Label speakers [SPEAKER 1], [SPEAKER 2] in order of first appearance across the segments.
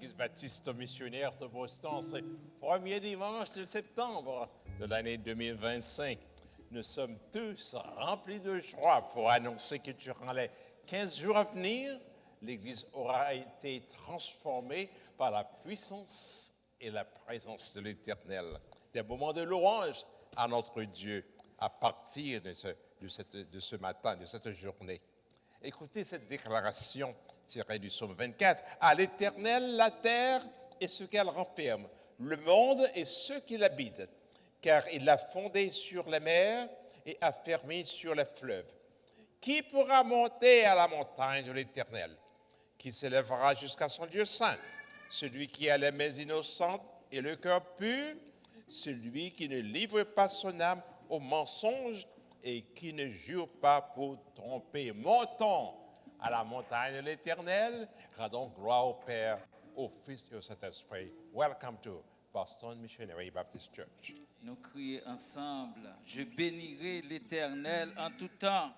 [SPEAKER 1] l'Église baptiste missionnaire de Boston. C'est le premier dimanche de septembre de l'année 2025. Nous sommes tous remplis de joie pour annoncer que durant les 15 jours à venir, l'Église aura été transformée par la puissance et la présence de l'Éternel. Des moments de louange à notre Dieu à partir de ce matin, de cette journée. Écoutez cette déclaration tirée du psaume 24. « À l'Éternel, la terre et ce qu'elle renferme, le monde et ceux qui l'habitent, car il l'a fondé sur les mers et affermi sur les fleuves. Qui pourra monter à la montagne de l'Éternel? Qui s'élèvera jusqu'à son lieu saint? Celui qui a les mains innocentes et le cœur pur, celui qui ne livre pas son âme au mensonge et qui ne jure pas pour tromper. Montons à la montagne de l'Éternel, rendons gloire au Père, au Fils et au Saint-Esprit. Welcome to Boston Missionary Baptist Church.
[SPEAKER 2] Nous crions ensemble, je bénirai l'Éternel en tout temps,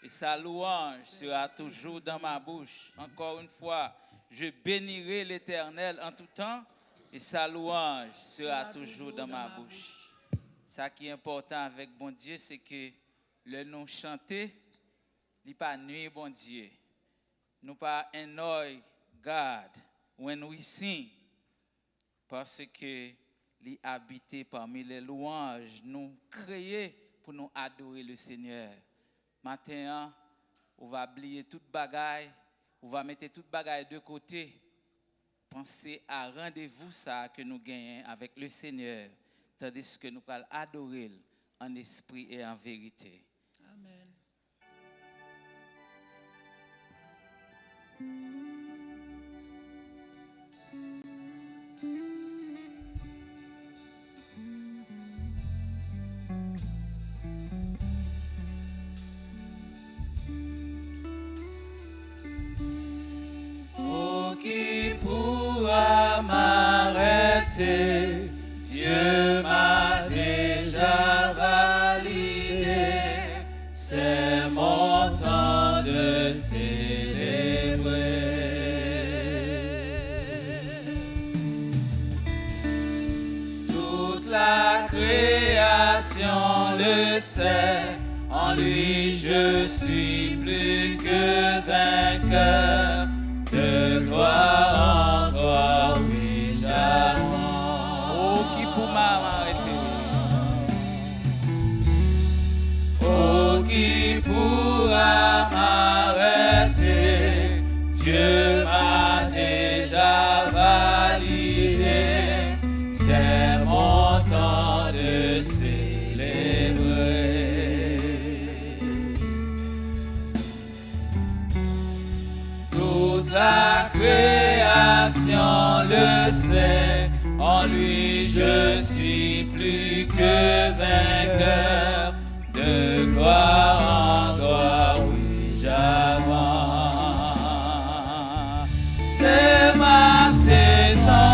[SPEAKER 2] et sa louange sera toujours dans ma bouche. Encore une fois, je bénirai l'Éternel en tout temps, et sa louange sera toujours dans ma bouche. Ça qui est important avec bon Dieu, c'est que le nom chanté, il n'est pas nuit, bon Dieu. Nous pas annoy God when we sing, parce que il habité parmi les louanges, nous créés pour nous adorer le Seigneur. Maintenant, on va oublier toute bagaille, on va mettre toute bagaille de côté. Pensez à rendez-vous ça que nous gagnons avec le Seigneur, tandis que nous allons adorer en esprit et en vérité.
[SPEAKER 3] Amen.
[SPEAKER 2] Oh, qui pourra m'arrêter? Dieu m'a déjà validé, c'est mon temps de célébrer. Toute la création le sait, en lui je suis plus que vainqueur, de gloire en gloire, oui j'avance. Oh, qui pourra m'arrêter? Oh, qui pourra m'arrêter? Dieu m'a déjà validé, c'est mon temps de célébrer. Toute la création le sait, en lui je suis plus que vainqueur, de gloire en gloire, oui j'avance. C'est ma saison,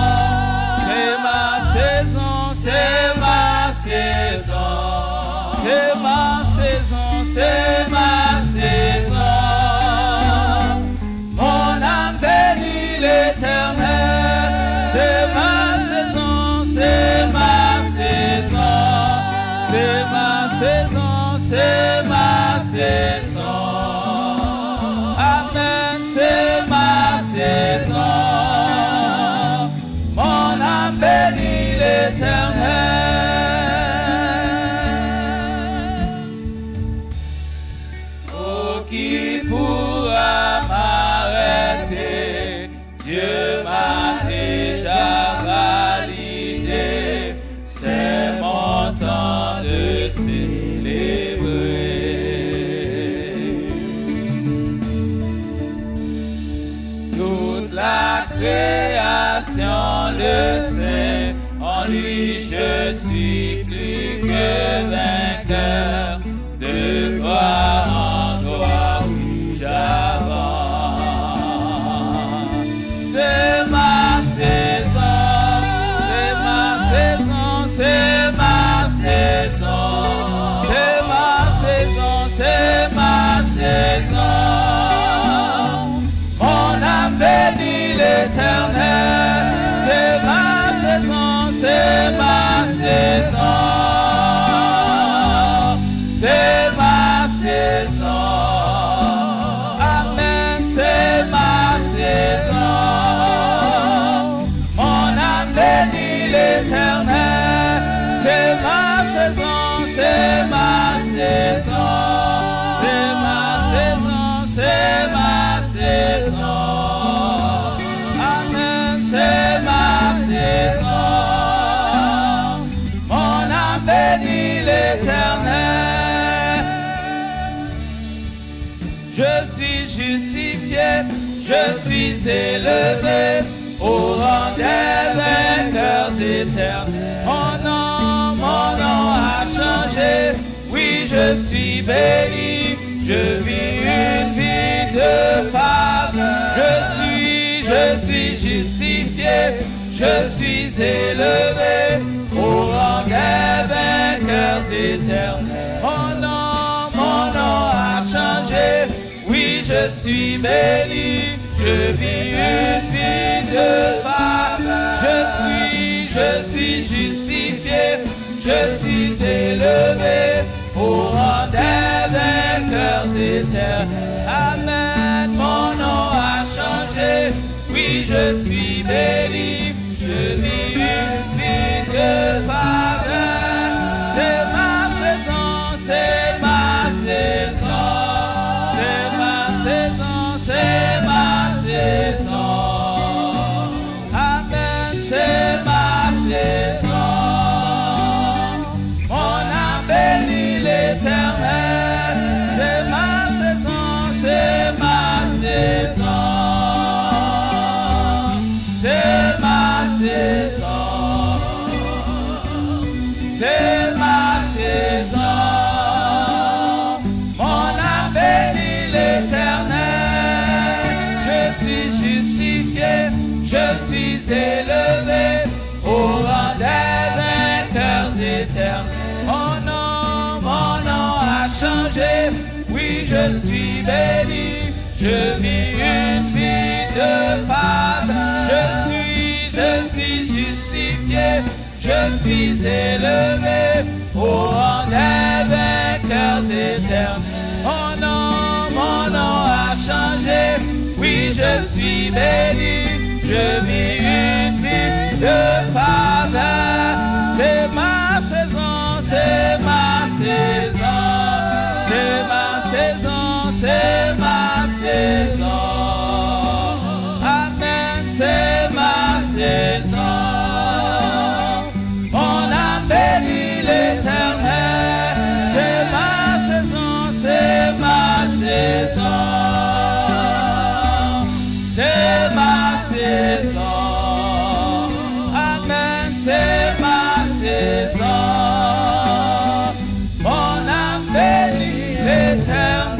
[SPEAKER 2] c'est ma saison, c'est ma saison, c'est ma saison, c'est ma saison. Mon âme bénit l'Éternel, c'est ma saison, c'est ma saison, c'est ma saison, c'est ma saison. Amen, c'est ma saison. Mon âme bénit l'Éternel. Oh, qui pourra m'arrêter? Dieu m'a déjà validé, c'est mon temps de célébrer. Toute la création le sait, en lui je suis plus que vainqueur, de gloire en gloire, oui j'avance. C'est ma saison, c'est ma saison, c'est ma saison, c'est ma saison, c'est ma saison. Mon âme bénit l'Éternel, c'est ma saison. C'est ma saison. Amen, c'est ma saison. Mon âme bénit l'Éternel. C'est ma saison, c'est ma saison. C'est ma saison, c'est ma saison. Amen, c'est ma saison. Mon âme bénit l'Éternel. Je suis justifié, je suis élevé au rang des vainqueurs éternels. Mon nom a changé, oui je suis béni, je vis une vie de faveur. Je suis justifié, je suis élevé au rang des vainqueurs éternels. Mon nom a changé, oui je suis béni, je vis une vie de faveur. Je suis justifié, je suis élevé au rang des vainqueurs éternels. Amen, mon nom a changé, oui je suis béni, je vis une vie de faveur. C'est ma saison, c'est ma saison, c'est ma saison, c'est ma saison. Amen, c'est ma saison. Mon âme bénit l'Éternel. C'est ma saison, c'est ma saison. C'est ma saison. C'est ma saison. Mon âme bénit l'Éternel. Je suis justifié, je suis élevé au rang des vainqueurs éternels. Mon nom a changé, oui je suis béni, je vis une vie de faveur. Je suis justifié, je suis élevé au rang des vainqueurs éternels. Mon nom a changé, oui je suis béni, je vis une vie de faveur. C'est ma saison, c'est ma saison, c'est ma saison, c'est ma saison. Amen, c'est ma saison. Mon âme bénit l'Éternel. C'est ma saison, c'est ma saison. C'est ma saison. Amen, c'est ma saison. Mon âme bénit l'Éternel.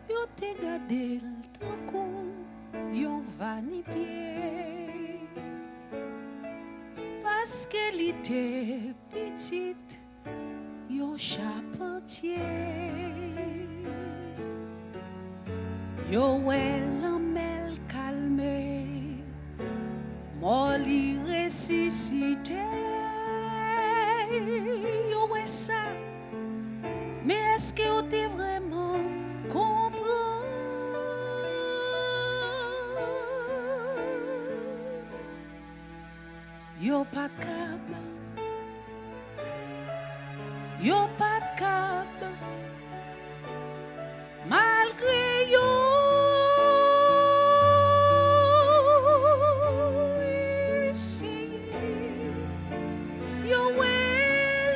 [SPEAKER 3] Yo te gade l'tankou yon vanipié Paske li te petit yon charpentier Yo l'amel calme Mo li ressuscité Yo ça Mais est-ce que yo te vraiment comprend Yo pas de cab Yo pas de cab Malgré yo essayé Yo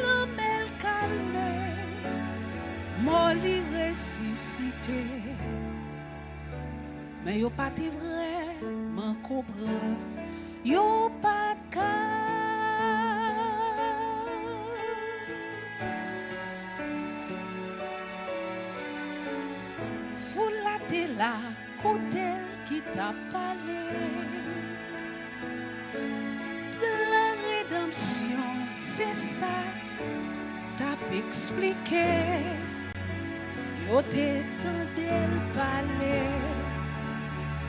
[SPEAKER 3] l'amel calme Mo li ressuscité Mais yo pas te vraiment comprend Yo pas de cas Foule la te la côté qui t'a parlé La rédemption, c'est ça, t'as expliqué. Yo t'étendais le palais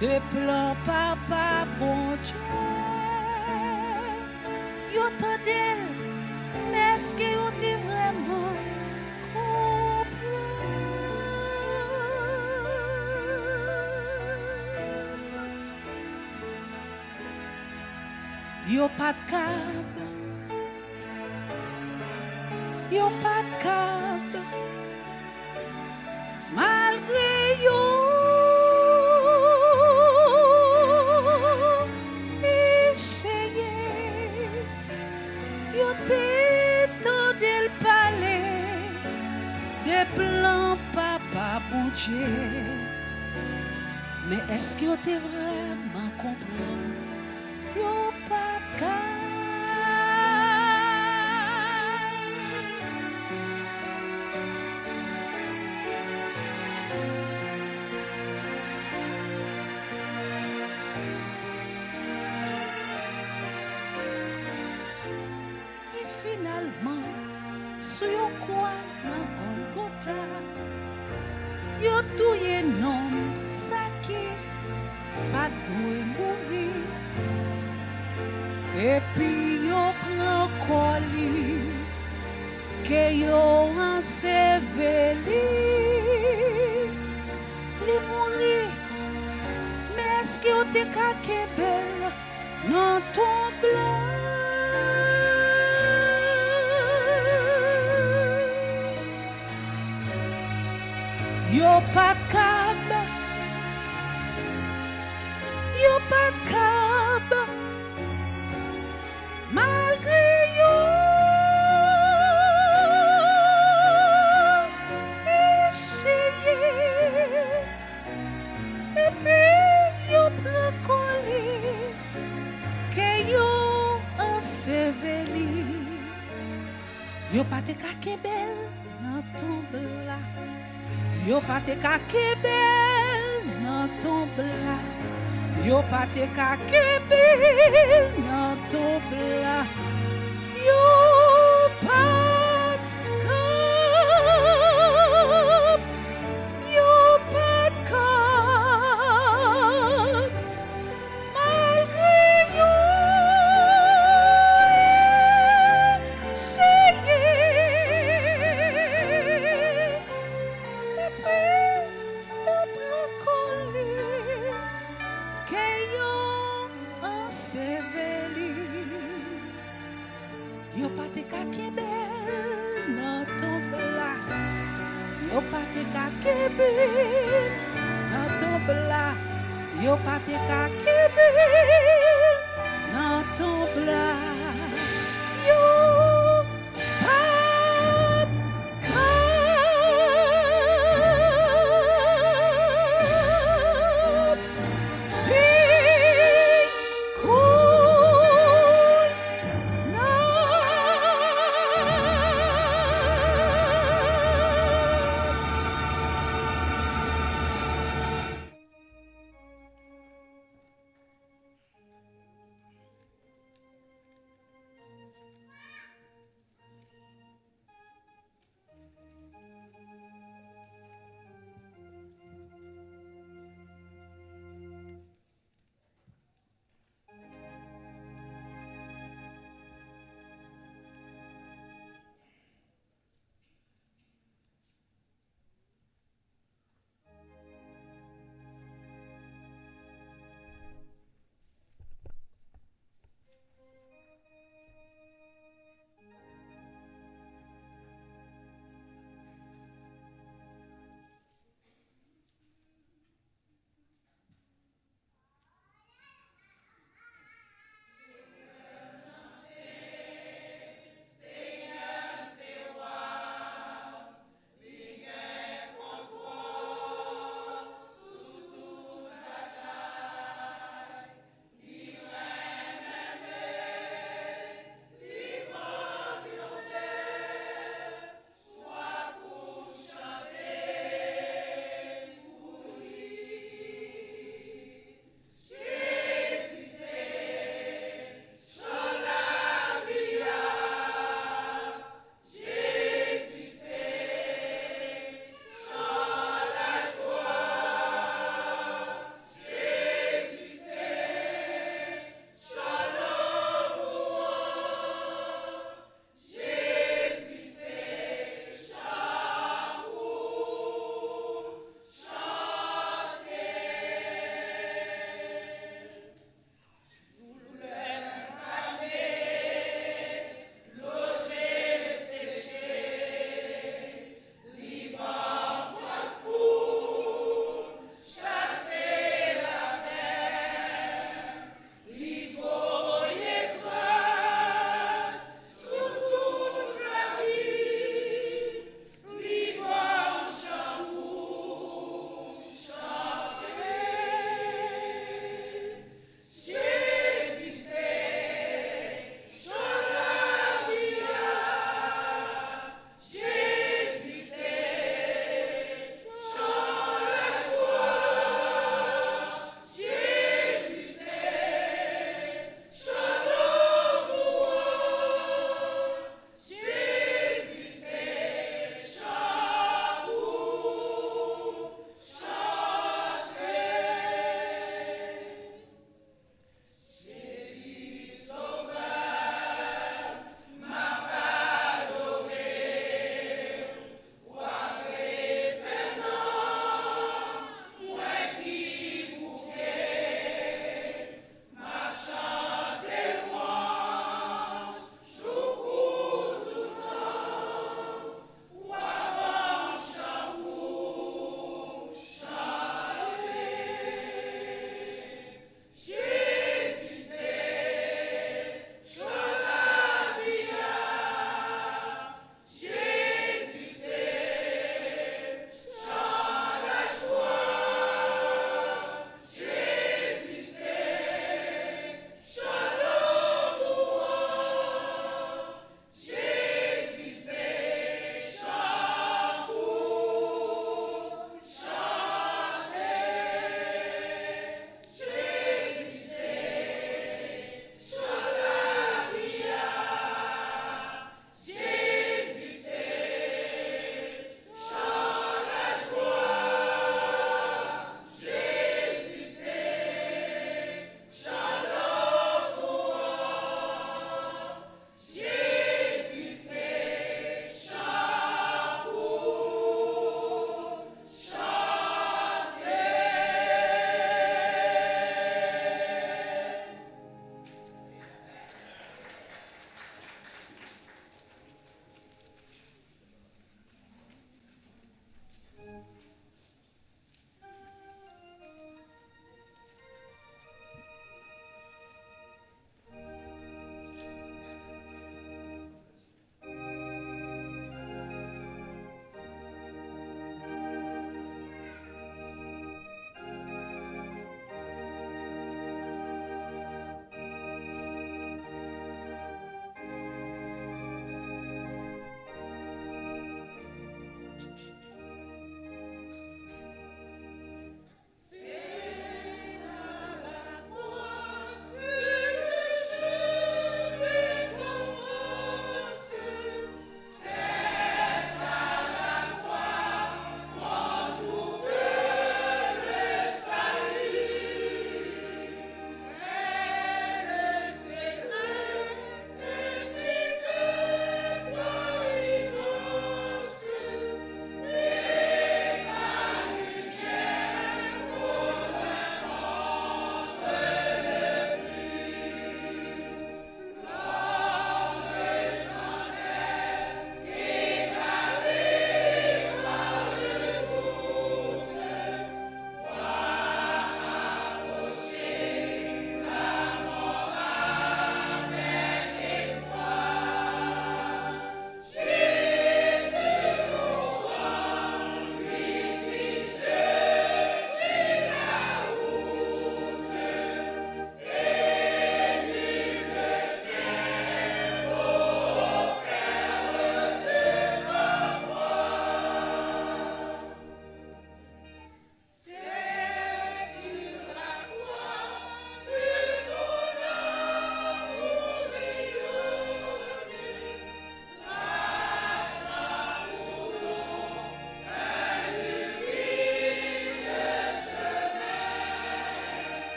[SPEAKER 3] de plan papa bon Dieu. Yo t'endais, mais est-ce que yo t'es vraiment comprendre? Yo pas de cab, yo pas de cab, malgré yo essayé, yo t'étendais le palais des plans papa bon Dieu. Mais est-ce que yo t'es vraiment comprendre? Yo pas de cab. Et finalement, sur yon quoi dans Golgotha, yo touye nom saké, pas doué mourir. Et puis yo prend colis que yo enseveli li mourir. Mais est-ce que yo te kake belle non ton blanc? Yo pas de cab, yo pas de cab, malgré yo essayé. Et puis yo prend colis que yo enseveli. Yo pas te kake belle dans ton blanc. Yo pas te kake belle dans ton blanc. Yo pas te kake belle dans ton blanc. Yo pas de cab. Yo pas de cab. Malgré yo essayé. Et puis yo prend colis que yo enseveli. Yo pas te kake belle dans ton blanc. Yo pas te kake belle dans ton blanc. Yo pas te kake belle dans ton blanc. Yo pas de cab. Hey, cool night.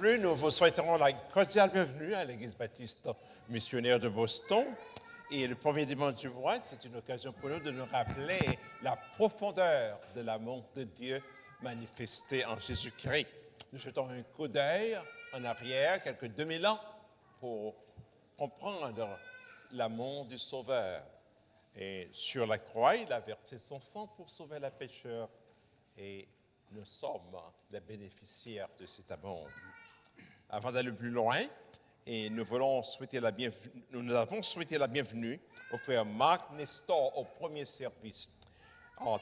[SPEAKER 1] plus, nous vous souhaiterons la cordiale bienvenue à l'Église baptiste missionnaire de Boston. Et le premier dimanche du mois, c'est une occasion pour nous de nous rappeler la profondeur de l'amour de Dieu manifesté en Jésus-Christ. Nous jetons un coup d'œil en arrière, quelques 2000 ans, pour comprendre l'amour du Sauveur. Et sur la croix, il a versé son sang pour sauver la pécheur. Et nous sommes les bénéficiaires de cet amour. Avant d'aller plus loin, et nous avons souhaité la bienvenue au frère Marc Nestor au premier service.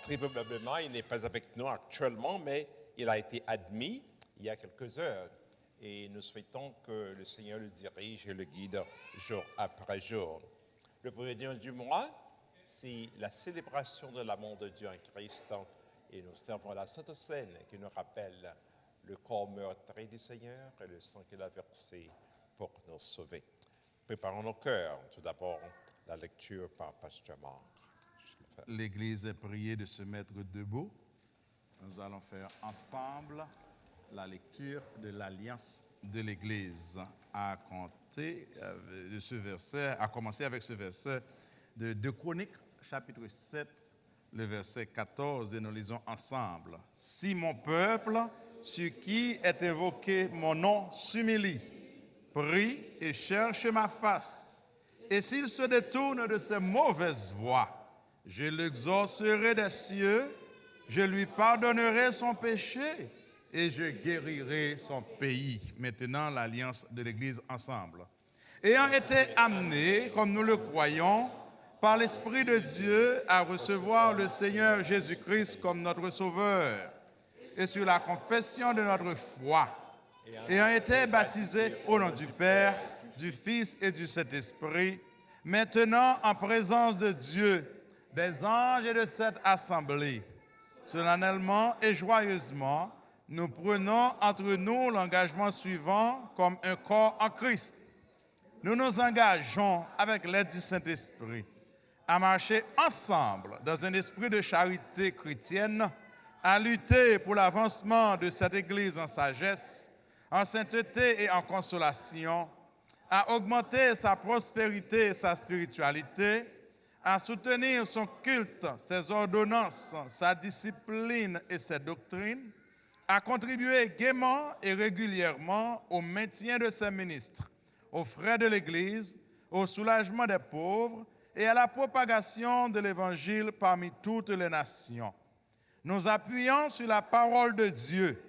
[SPEAKER 1] Très probablement, il n'est pas avec nous actuellement, mais il a été admis il y a quelques heures. Et nous souhaitons que le Seigneur le dirige et le guide jour après jour. Le premier dimanche du mois, c'est la célébration de l'amour de Dieu en Christ. Et nous servons la Sainte Seine qui nous rappelle le corps meurtri du Seigneur et le sang qu'il a versé pour nous sauver. Préparons nos cœurs. Tout d'abord, la lecture par Pasteur Marc.
[SPEAKER 4] L'Église est priée de se mettre debout. Nous allons faire ensemble la lecture de l'Alliance de l'Église. À commencer avec ce verset de 2 Chroniques, chapitre 7, le verset 14, et nous lisons ensemble. « Si mon peuple, sur qui est invoqué mon nom, s'humilie, prie et cherche ma face, et s'il se détourne de ses mauvaises voies, je l'exaucerai des cieux, je lui pardonnerai son péché et je guérirai son pays. » Maintenant, l'alliance de l'Église ensemble. Ayant été amenés, comme nous le croyons, par l'Esprit de Dieu à recevoir le Seigneur Jésus-Christ comme notre Sauveur, et sur la confession de notre foi, ayant été baptisés au nom du Père, du Fils et du Saint-Esprit, maintenant en présence de Dieu, des anges et de cette assemblée, solennellement et joyeusement, nous prenons entre nous l'engagement suivant comme un corps en Christ. Nous nous engageons avec l'aide du Saint-Esprit à marcher ensemble dans un esprit de charité chrétienne, à lutter pour l'avancement de cette Église en sagesse, en sainteté et en consolation, à augmenter sa prospérité et sa spiritualité, à soutenir son culte, ses ordonnances, sa discipline et ses doctrines, à contribuer gaiement et régulièrement au maintien de ses ministres, aux frais de l'Église, au soulagement des pauvres et à la propagation de l'Évangile parmi toutes les nations. Nous appuyons sur la parole de Dieu.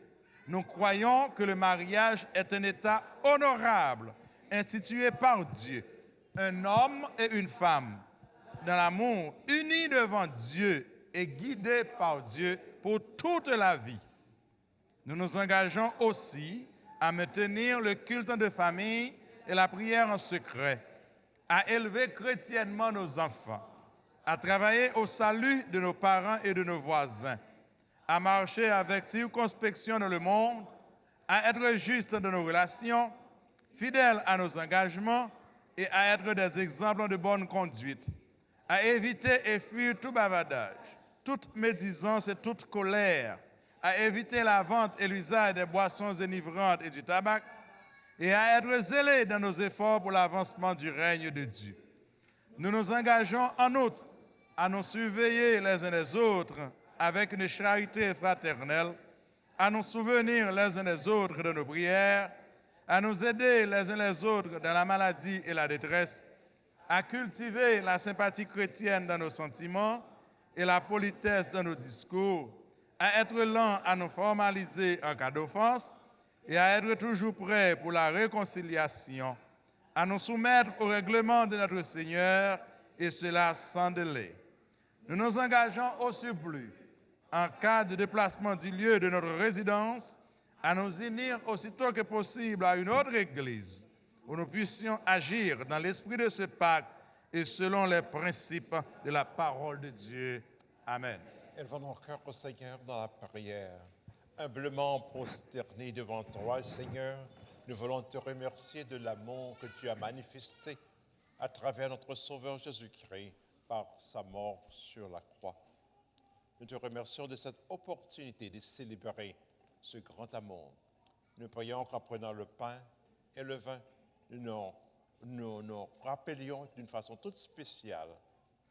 [SPEAKER 4] Nous croyons que le mariage est un état honorable, institué par Dieu, un homme et une femme, dans l'amour, unis devant Dieu et guidés par Dieu pour toute la vie. Nous nous engageons aussi à maintenir le culte de famille et la prière en secret, à élever chrétiennement nos enfants, à travailler au salut de nos parents et de nos voisins, à marcher avec circonspection dans le monde, à être justes dans nos relations, fidèles à nos engagements et à être des exemples de bonne conduite, à éviter et fuir tout bavardage, toute médisance et toute colère, à éviter la vente et l'usage des boissons enivrantes et du tabac, et à être zélés dans nos efforts pour l'avancement du règne de Dieu. Nous nous engageons en outre à nous surveiller les uns les autres avec une charité fraternelle, à nous souvenir les uns des autres de nos prières, à nous aider les uns les autres dans la maladie et la détresse, à cultiver la sympathie chrétienne dans nos sentiments et la politesse dans nos discours, à être lents à nous formaliser en cas d'offense et à être toujours prêts pour la réconciliation, à nous soumettre au règlement de notre Seigneur, et cela sans délai. Nous nous engageons au surplus, en cas de déplacement du lieu de notre résidence, à nous unir aussitôt que possible à une autre Église, où nous puissions agir dans l'esprit de ce pacte et selon les principes de la parole de Dieu. Amen.
[SPEAKER 1] Élevons nos cœurs au Seigneur dans la prière. Humblement prosternés devant toi, Seigneur, nous voulons te remercier de l'amour que tu as manifesté à travers notre Sauveur Jésus-Christ par sa mort sur la croix. Nous te remercions de cette opportunité de célébrer ce grand amour. Nous prions qu'en prenant le pain et le vin, nous rappelions d'une façon toute spéciale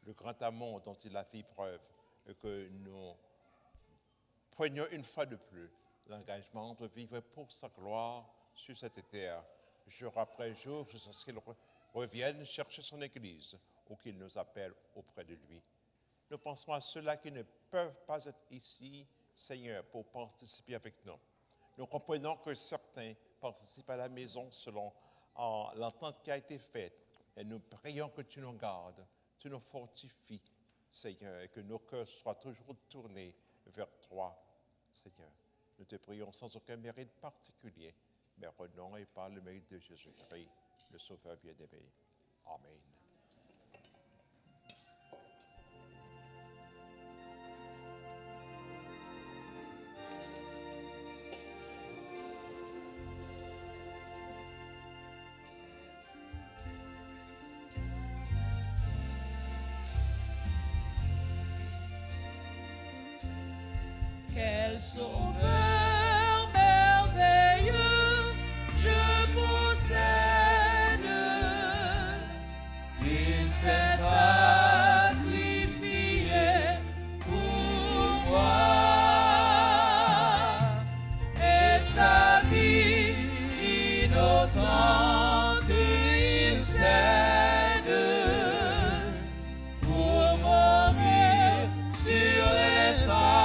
[SPEAKER 1] le grand amour dont il a fait preuve et que nous prenions une fois de plus l'engagement de vivre pour sa gloire sur cette terre, jour après jour, jusqu'à ce qu'il revienne chercher son Église ou qu'il nous appelle auprès de lui. Nous pensons à ceux-là qui ne peuvent pas être ici, Seigneur, pour participer avec nous. Nous comprenons que certains participent à la maison selon l'entente qui a été faite. Et nous prions que tu nous gardes, tu nous fortifies, Seigneur, et que nos cœurs soient toujours tournés vers toi, Seigneur. Nous te prions sans aucun mérite particulier, mais au nom et par le mérite de Jésus-Christ, le Sauveur bien-aimé. Amen.
[SPEAKER 3] Quel sauveur merveilleux je possède. Il s'est sacrifié pour moi et sa vie innocente il cède pour mourir sur les femmes.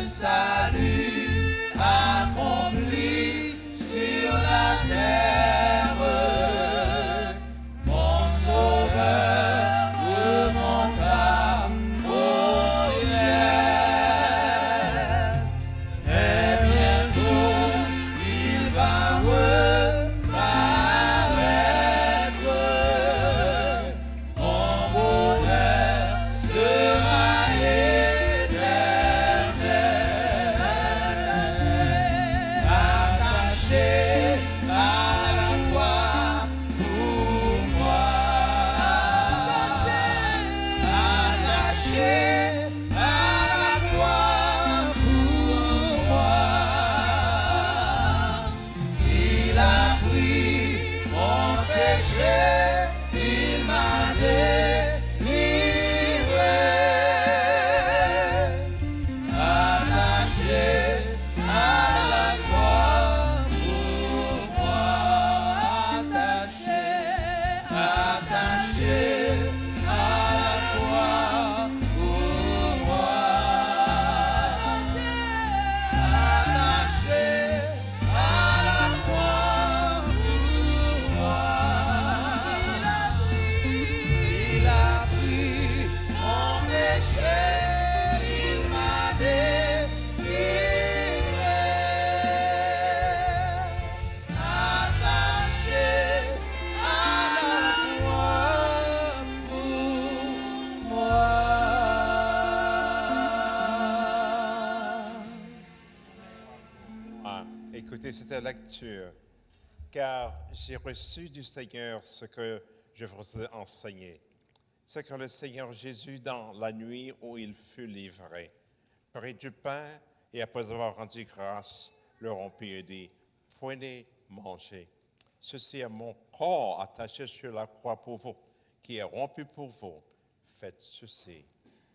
[SPEAKER 5] Salut accompli sur la terre.
[SPEAKER 1] Écritures, car j'ai reçu du Seigneur ce que je vous ai enseigné. C'est que le Seigneur Jésus, dans la nuit où il fut livré, prit du pain et après avoir rendu grâce, le rompit et dit, prenez, mangez. Ceci est mon corps attaché sur la croix pour vous, qui est rompu pour vous. Faites ceci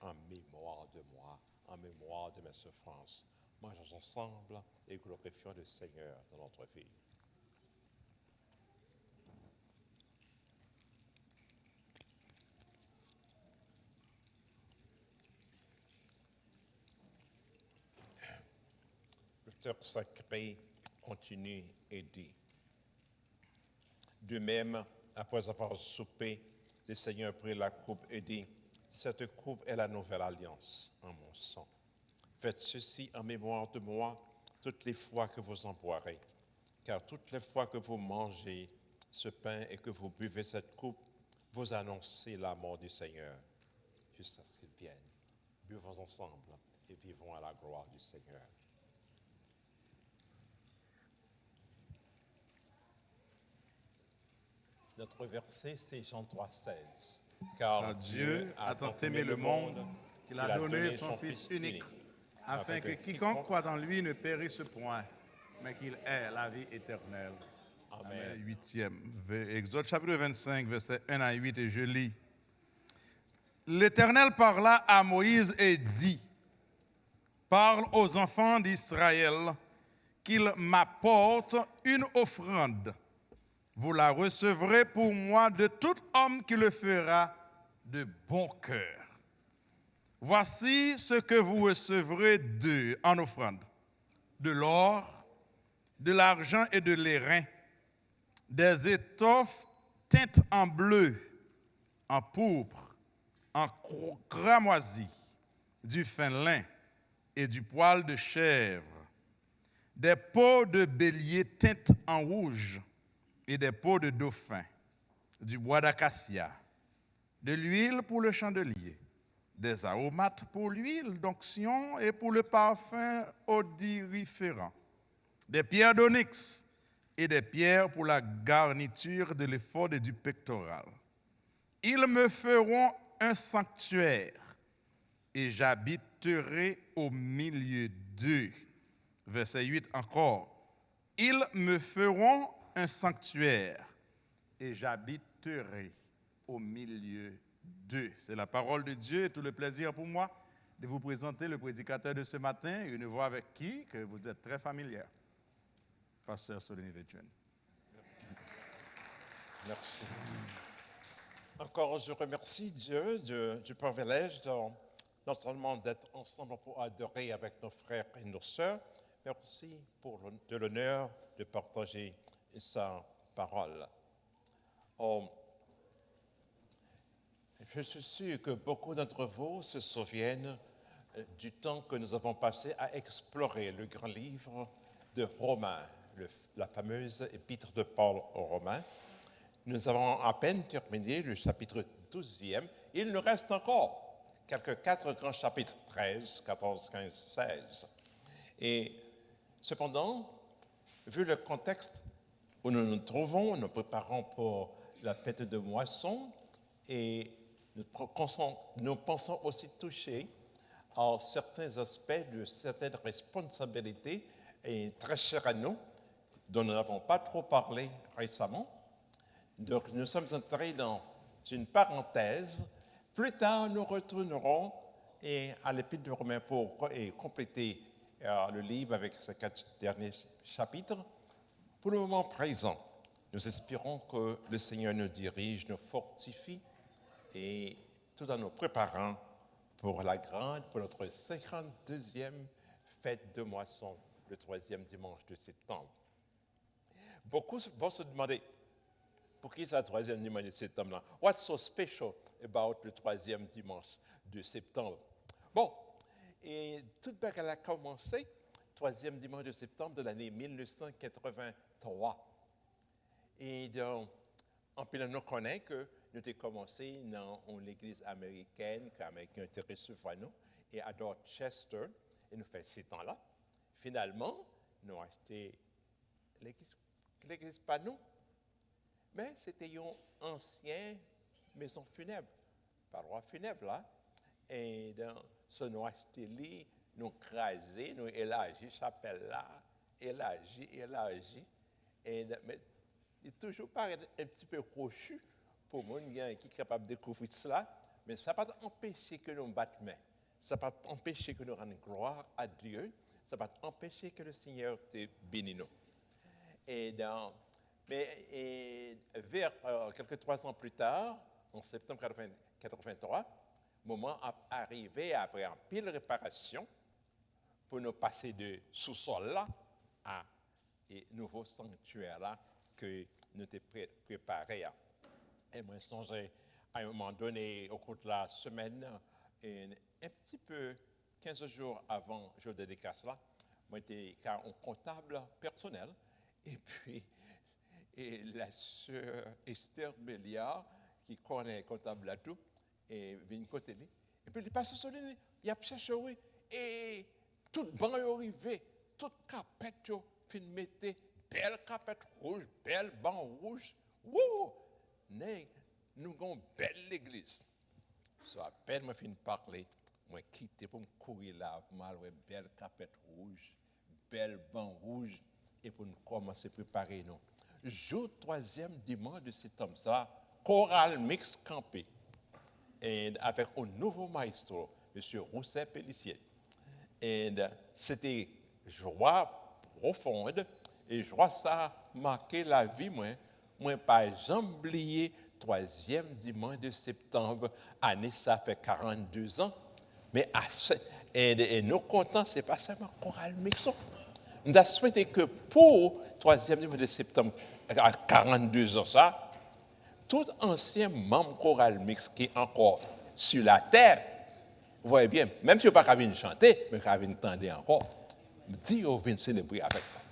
[SPEAKER 1] en mémoire de moi, en mémoire de mes souffrances. Mangeons ensemble et glorifions le Seigneur dans notre vie. L'auteur sacré continue et dit, de même, après avoir soupé, le Seigneur prit la coupe et dit, cette coupe est la nouvelle alliance en mon sang. Faites ceci en mémoire de moi toutes les fois que vous en boirez, car toutes les fois que vous mangez ce pain et que vous buvez cette coupe, vous annoncez la mort du Seigneur jusqu'à ce qu'il vienne. Buvons ensemble et vivons à la gloire du Seigneur. Notre verset, c'est Jean 3,16.
[SPEAKER 4] Car Dieu a tant aimé le monde qu'il a donné son Fils unique, afin que quiconque croit en lui ne périsse point, mais qu'il ait la vie éternelle. Amen. 8e, Exode chapitre 25, versets 1 à 8, et je lis. L'Éternel parla à Moïse et dit, parle aux enfants d'Israël qu'ils m'apportent une offrande. Vous la recevrez pour moi de tout homme qui le fera de bon cœur. Voici ce que vous recevrez d'eux en offrande. De l'or, de l'argent et de l'airain, des étoffes teintes en bleu, en pourpre, en cramoisi, du fin lin et du poil de chèvre, des peaux de bélier teintes en rouge, et des peaux de dauphin, du bois d'acacia, de l'huile pour le chandelier, des aromates pour l'huile d'onction et pour le parfum odoriférant, des pierres d'onyx et des pierres pour la garniture de l'éphod et du pectoral. Ils me feront un sanctuaire et j'habiterai au milieu d'eux. Verset 8 encore. Ils me feront un sanctuaire et j'habiterai au milieu d'eux. C'est la parole de Dieu et tout le plaisir pour moi de vous présenter le prédicateur de ce matin, une voix avec qui que vous êtes très familière. Pasteur Solenny Vedjen.
[SPEAKER 1] Merci. Encore, je remercie Dieu du privilège non seulement d'être ensemble pour adorer avec nos frères et nos sœurs, mais aussi de l'honneur de partager sa parole. Je suis sûr que beaucoup d'entre vous se souviennent du temps que nous avons passé à explorer le grand livre de Romains, la fameuse épître de Paul aux Romains. Nous avons à peine terminé le chapitre 12e. Il nous reste encore quelques 4 grands chapitres, 13, 14, 15, 16. Et cependant, vu le contexte où nous nous trouvons, nous préparons pour la fête de moisson et nous pensons aussi toucher à certains aspects de certaines responsabilités et très chères à nous, dont nous n'avons pas trop parlé récemment. Donc nous sommes entrés dans une parenthèse. Plus tard, nous retournerons à l'Épître de Romains pour compléter le livre avec ces 4 derniers chapitres. Pour le moment présent, nous espérons que le Seigneur nous dirige, nous fortifie et tout en nous préparant pour notre 52e fête de moisson, le 3e dimanche de septembre. Beaucoup vont se demander, pour qui c'est le 3e dimanche de septembre là? What's so special about le 3e dimanche de septembre? Bon, et toute bagarre a commencé 3e dimanche de septembre de l'année 1983. Et donc, en plus, nous connaissons que nous avons commencé dans l'église américaine, qui Américain intérêt sur nous, et à Dorchester, et nous faisons 7 ans là. Finalement, nous avons acheté l'église pas nous, mais c'était une ancienne maison funèbre, paroi funèbre là, et dans ce nous acheté nous crasé, nous élargi chapelle là, élargi, et mais il toujours paraît un petit peu crochu pour les gens qui sont capables de découvrir cela, mais ça ne va pas empêcher que nous battions main, ça ne va pas empêcher que nous rendions gloire à Dieu, ça ne va pas empêcher que le Seigneur te bénisse nous. Mais vers quelques 3 ans plus tard, en septembre 1983, le moment a arrivé après un pile réparation pour nous passer de sous-sol là à un nouveau sanctuaire là que nous avons préparé. Et moi, je songeais à un moment donné, au cours de la semaine, un petit peu, 15 jours avant le jour de dédicace là, moi j'étais un comptable personnel, et puis la sœur Esther Béliard, qui connaît le comptable là tout, et vient côté lui, et puis il passe sur lui, il a cherché, et tout le banc est arrivé, toute capette, fin mettre, belle capette rouge, belle banc rouge, wouh! Nous avons une belle église. So, à peine je finis de parler, je quitte pour me courir là, pour me belle capette rouge, belle banc rouge, et pour nous commencer à préparer nous. Jour 3e dimanche de septembre, ça, chorale mix campé, et avec un nouveau maestro, M. Rousset Pellissier. Et c'était joie profonde, et joie ça a marqué la vie, moi pas jamais oublié 3e dimanche de septembre, année ça fait 42 ans, mais et nous contents, c'est pas seulement chorale mixon. Nous avons souhaité que pour 3e dimanche de septembre, à 42 ans ça, tout ancien membre choral mix qui est encore sur la terre, vous voyez bien, même si vous n'avez pas venir chanter, mais vous venir entendre encore, dis vous venez célébrer avec moi.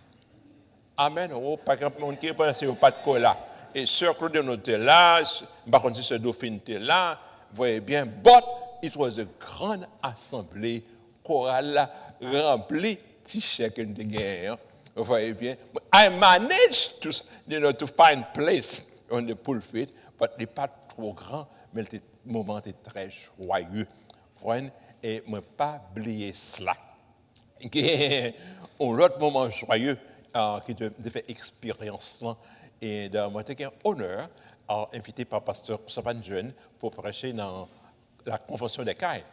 [SPEAKER 1] Amen. Par exemple, on qui n'est pas de cola. Et Sœur Claude était là, par contre, Sœur Dauphine était là, vous voyez bien, but it was a grande assemblée chorale remplie, t-shirt que nous avons. Vous voyez bien. I managed to find place on the pulpit, but il n'est pas trop grand, mais le moment était très joyeux. Et je n'ai pas oublié cela. Un autre moment joyeux qui te fait expérience. Et moi, j'ai eu l'honneur invité par pasteur Savan Jeune pour prêcher dans la convention des CAI.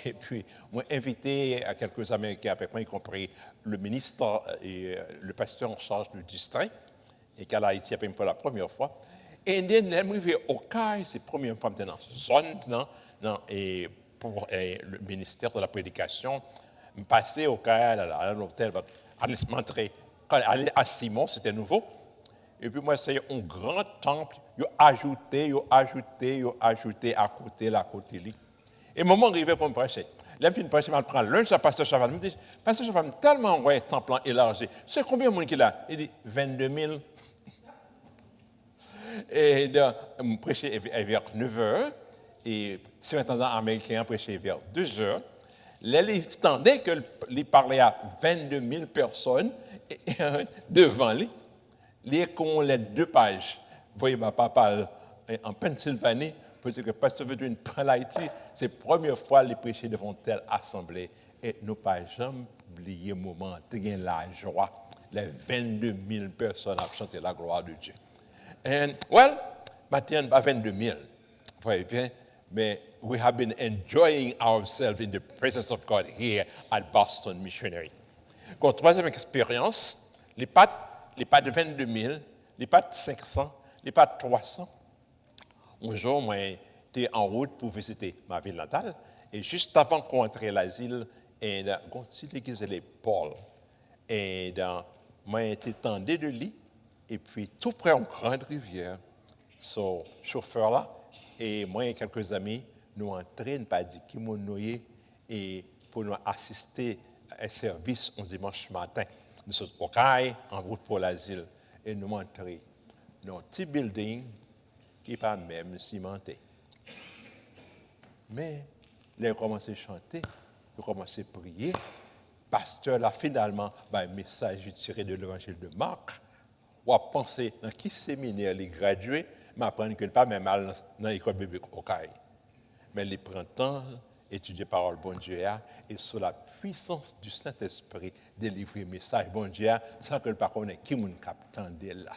[SPEAKER 1] Et puis, moi, invité à quelques Américains avec moi, y compris le ministre et le pasteur en charge du district, et qu'à Haïti, pour la première fois. Et then, je suis arrivé au CAI, c'est la première fois que je suis dans la zone, et pour le ministère de la prédication, je suis passé au CAI, à l'hôtel, aller à Simon, c'était nouveau. Et puis moi, c'est un grand temple, ils ont ajouté à côté. Et le moment arrivé pour me prêcher. Là, je prêcher, je prends lunch à Pasteur Chaval. Je me dis, Pasteur Chaval, tellement le temple élargi. C'est combien de monde qu'il a? Il dit, 22 000. Et je prêchais vers 9 h. Et si un temps américain prêchait vers 2 h, là, il tendait qu'il parlait à 22 000 personnes devant lui. Lire les 2 pages. Vous voyez, ma papa en Pennsylvanie, parce que Pasteur Vedouine prend l'Haïti, c'est la première fois qu'il prêchait devant telle assemblée. Et nous pas jamais oublié le moment de la joie. Les 22 000 personnes ont chanté la gloire de Dieu. And, well, maintenant, pas 22 000. Vous voyez bien, mais we have been enjoying ourselves in the presence of God here at Boston Missionary. Comme 3e expérience, les pas de 22 000, les pas de 500, les pas de 300. Un jour, moi, j'étais en route pour visiter ma ville natale, et juste avant qu'on entre à l'asile, et quand l'église de Paul, et moi, j'étais tendu de lit, et puis tout près en grande rivière, ce chauffeur là, et moi et quelques amis, nous entraînons pas dit qui m'ont noyé, et pour nous assister à un service un dimanche matin. Nous sommes au CAI, en route pour l'asile, et nous entrons dans un petit building qui n'est pas même cimenté. Mais, là, ils ont commencé à chanter, ils ont commencé à prier. Pasteur, là, finalement, un message tiré de l'évangile de Marc, ou à penser dans qui séminaire les gradués, mais apprendre que pas même mal dans l'école biblique au Caille. Mais les printemps, étudier parole bon Dieu et sous la puissance du Saint-Esprit délivrer message bon Dieu sans que le pas connaît qui moun captande là.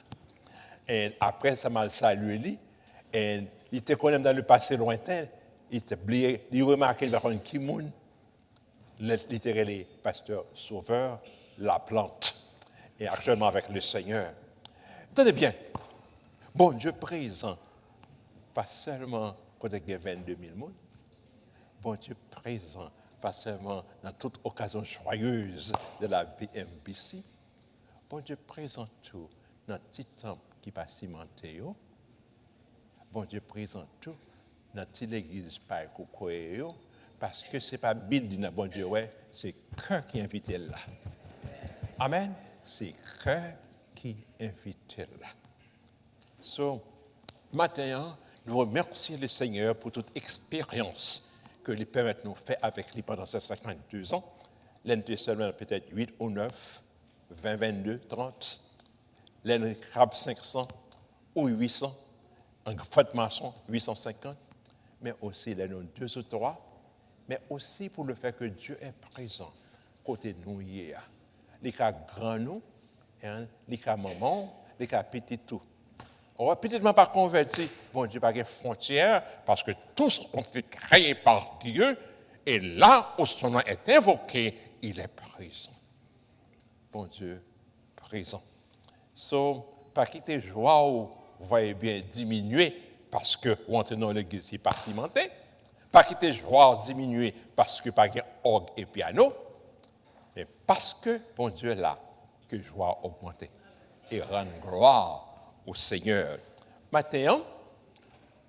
[SPEAKER 1] Et après ça m'a salué lui et il te connaît dans le passé lointain, il remarqué par contre qui moun littéralement pasteur sauveur la plante et actuellement avec le Seigneur. Tenez bien. Bon Dieu présent pas seulement quand il y a 22 000 monde. Bon Dieu présent, pas seulement dans toute occasion joyeuse de la BMBC. Bon Dieu présent tout dans le petit temple qui va cimenter. Bon Dieu présent tout dans toute l'église par Koukoé. Parce que ce n'est pas building, bon Dieu, ouais, c'est cœur qui invite là. Amen. C'est cœur qui invite là. So, maintenant, nous remercions le Seigneur pour toute expérience que lui permet de nous faire avec lui pendant ces 52 ans. L'un était seulement peut-être 8 ou 9, 20, 22, 30. L'un crabe 500 ou 800. Un fouet maçon 850. Mais aussi l'un 2 ou 3. Mais aussi pour le fait que Dieu est présent côté de nous hier. Les cas grands nous, les cas maman, les cas petit tout. On va peut-être pas converti, bon Dieu pas de frontières, parce que tous ont été créés par Dieu, et là où son nom est invoqué, il est présent. Bon Dieu, présent. So, pas quitter joie ou vous voyez bien diminuer, parce que vous entrez dans l'église, il n'est pas cimenté. Pas quitter joie diminuer, parce que pas de orgue et piano, mais parce que, bon Dieu, là, que joie augmente et rendre gloire au Seigneur. Maintenant,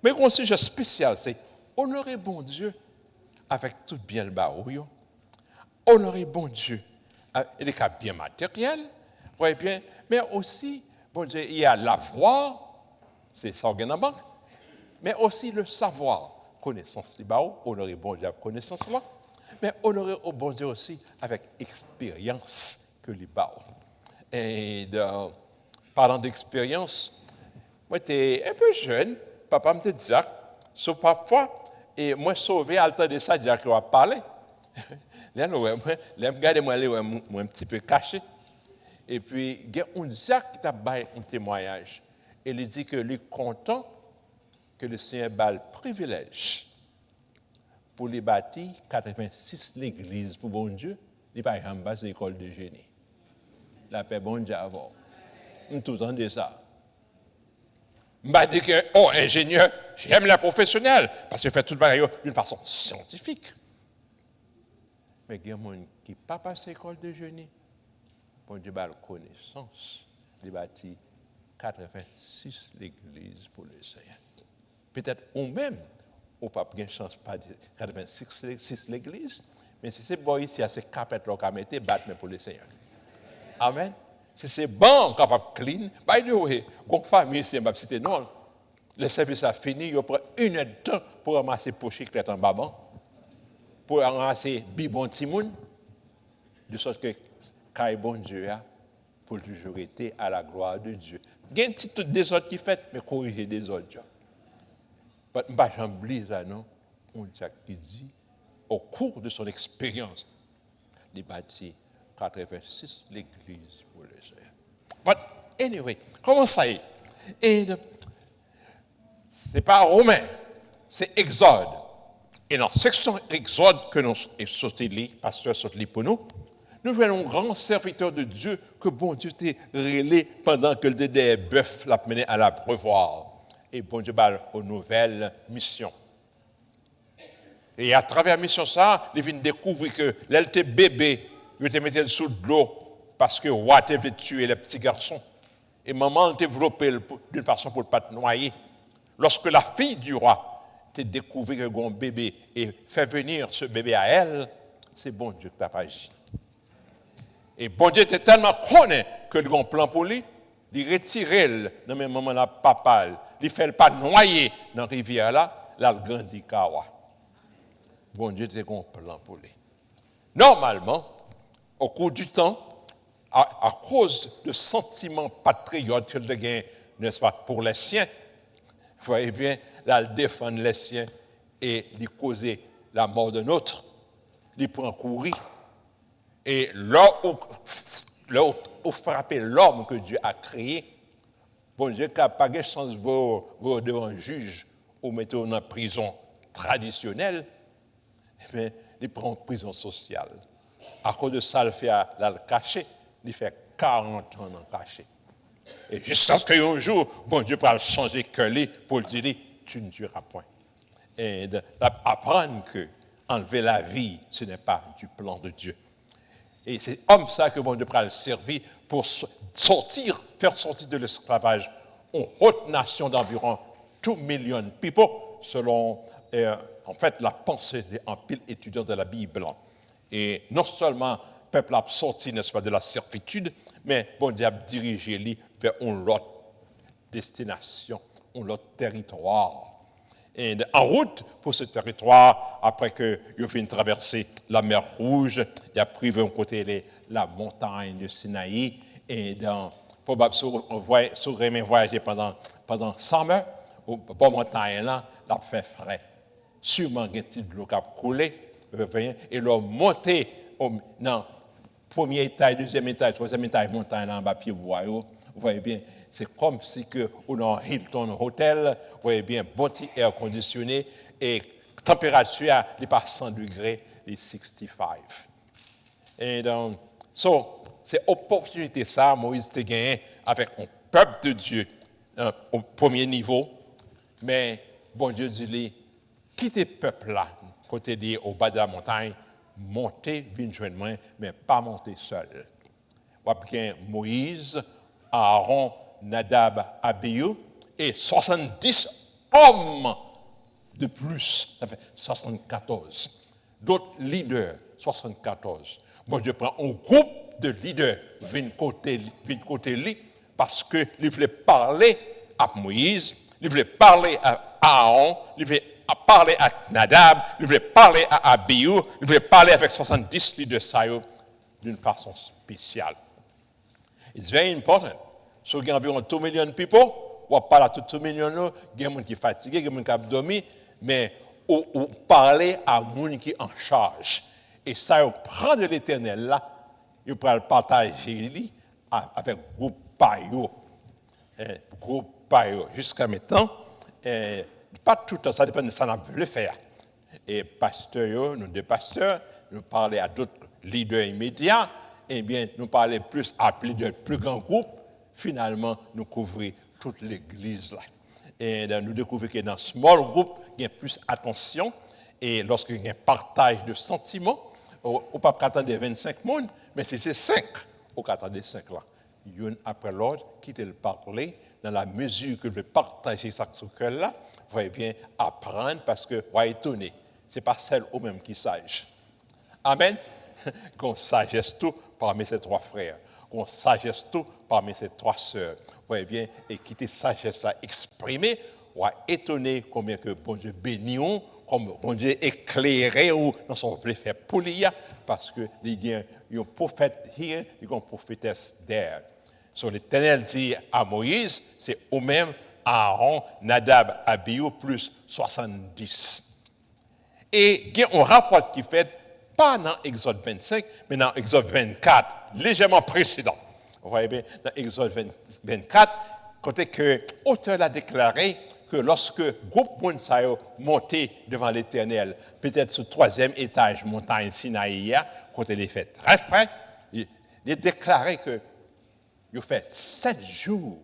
[SPEAKER 1] mais un sujet spécial, c'est honorer bon Dieu avec tout bien le barouillon. Honorer bon Dieu avec les cas bien matériels, voyez bien, mais aussi, bon Dieu, il y a l'avoir, c'est ça en banque, mais aussi le savoir, connaissance du baou, honorer bon Dieu avec connaissance là, mais honorer au bon Dieu aussi avec expérience que les baou. Et parlant d'expérience, moi j'étais un peu jeune, papa me dit ça, sauf parfois, et moi sauvé à le temps de ça, déjà qu'il va parler. Là, je regarde moi un petit peu caché. Et puis, il y a un Jacques qui a fait un témoignage. Et il dit que lui est content que le Seigneur ait le privilège pour les bâtir 86 l'église pour bon Dieu. Il n'y a pas de l'école de génie. La paix, bon Dieu, avant. Tout le temps de ça. Je ne dis que, oh, ingénieur, j'aime la professionnelle, parce qu'il fait tout le travail d'une façon scientifique. Mais il y a des gens qui n'ont pas passé l'école de génie. Bon Dieu, la connaissance, il bâtit 86 l'église pour le Seigneur. Peut-être ou même, on n'a pas de chance de pas dire 86 l'église, mais si c'est bon ici, c'est capable de mettre battre pour le Seigneur. Amen. Si c'est bon, capable de clean, by the way, quand famille, c'est ma petite non. Le service a fini, il prend 1 heure de temps pour ramasser poche en baban, pour ramasser bibon timoun, de sorte que quand bon Dieu a, pour toujours été à la gloire de Dieu. Il y a un petit tout des autres qui fait, mais corriger des autres. Je ne vais pas oublier ça, non? On qui dit, au cours de son expérience, il bâtit 86 l'église pour le Seigneur. But anyway, comment ça est? Et ce n'est pas romain, c'est Exode. Et dans la section Exode que nous sommes pasteur sorti pour nous, nous voyons un grand serviteur de Dieu que bon Dieu t'a relé pendant que le des bœufs l'a mené à l'abreuvoir. Et bon Dieu parle aux nouvelles missions. Et à travers la mission ça, il vient découvrir que l'elle bébé, il te mettait sous l'eau parce que roi avait tué les petits garçons. Et maman l'a développé d'une façon pour ne pas te noyer. Lorsque la fille du roi t'a découvert que un bébé et fait venir ce bébé à elle, c'est bon Dieu qui t'a agi. Et bon Dieu était tellement connu que le grand plan pour lui, il retirait dans le même moment là, papa, il fait pas noyer dans la rivière là, là il grandit kawa. Bon Dieu était un plan pour lui. Normalement, au cours du temps, à cause de sentiments patriotes qu'il a gagné, n'est-ce pas, pour les siens. Vous voyez bien, là, il défend les siens et il cause la mort de l'autre. Il prend courir. Et là où frapper l'homme que Dieu a créé, bon Dieu n'a pas de chance de vous devant un juge ou mettre dans une prison traditionnelle, eh bien, il prend une prison sociale. À cause de ça, il fait le cacher. Il fait 40 ans en caché. Et jusqu'à ce qu'un jour, bon Dieu va changer cœur pour lui dire, tu ne tueras point. Et d'apprendre que enlever la vie, ce n'est pas du plan de Dieu. Et c'est comme ça que bon Dieu va le servir pour faire sortir de l'esclavage une haute nation d'environ 2 millions de people, selon en fait la pensée des empiles étudiants de la Bible. Et non seulement le peuple a sorti, n'est-ce pas, de la servitude, mais bon Dieu a dirigé lui vers une autre destination, un autre territoire. Et en route pour ce territoire, après qu'il a fait une traversée la mer Rouge, il a pris d'un côté la montagne de Sinaï, et probablement, on voyager pendant 100 heures, pour montagne là, il a fait frais. Sûrement, il y a un petit de l'eau qui a coulé, et l'on monté dans premier étage, deuxième étage, troisième étage, montagne là en bas, puis vous voyez bien, c'est comme si on est en Hilton Hotel, vous voyez bien, bon petit air conditionné, et température n'est pas 100 degrés, et 65. Et donc, c'est opportunité ça, Moïse a gagné avec un peuple de Dieu au premier niveau, mais bon Dieu dit, quittez le peuple là, côté dit au bas de la montagne, montez, venez joindre moi, mais pas monter seul. Vous avez Moïse, Aaron, Nadab, Abihu et 70 hommes de plus, ça fait 74. D'autres leaders, 74. Bon Dieu prend un groupe de leaders, viennent côté lui, parce qu'il voulait parler à Moïse, il voulait parler à Aaron, il voulait parler à Nadab, il voulait parler à Abihu, il voulait parler avec 70 leaders saillants d'une façon spéciale. It's very important. So, il y a environ 2 millions de people, on parle à tous 2 millions, il y a des gens qui sont fatigués, il y a des gens qui ont dormi, mais on parle à des gens qui sont en charge. Et ça, on prend de l'Éternel là, il peut le partager avec le groupe Payo. Jusqu'à maintenant, pas tout le temps, ça dépend de ce qu'on a voulu faire. Et pasteurs, nous deux pasteurs, nous parlons à d'autres leaders immédiats, eh bien, nous parlons plus à de plus grands groupes. Finalement, nous couvrons toute l'église là. Et nous découvrons que dans small group, il y a plus attention. Et lorsqu'il y a un partage de sentiments, on ne peut pas attendre 25 personnes, mais si c'est 5, on peut attendre 5 là. L'un après l'autre, quitter le parler, dans la mesure que vous partagez ça sur cœur là, vous voyez bien apprendre parce que vous êtes étonné. Ce n'est pas celle au même qui sage. Amen. Qu'on sagesse tout parmi ces 3 frères. Qu'on sagesse tout parmi ces 3 sœurs. Vous voyez bien, et quitter sagesse là exprimée, vous êtes étonné combien que bon Dieu bénit, comme bon Dieu éclairé ou dans son voulait faire pour lui, parce que il y a un prophète here, il y a une prophétesse there. So, l'Éternel dit à Moïse, c'est au même Aaron, Nadab, Abihu, plus 70. Et il y a un rapport qui fait, pas dans Exode 25, mais dans Exode 24, légèrement précédent. Vous voyez bien, dans Exode 24, côté que l'auteur a déclaré que lorsque le groupe Mounsaïo montait devant l'Éternel, peut-être sur le 3e étage, montagne Sinaï, côté les fêtes très près, il a déclaré que il fait 7 jours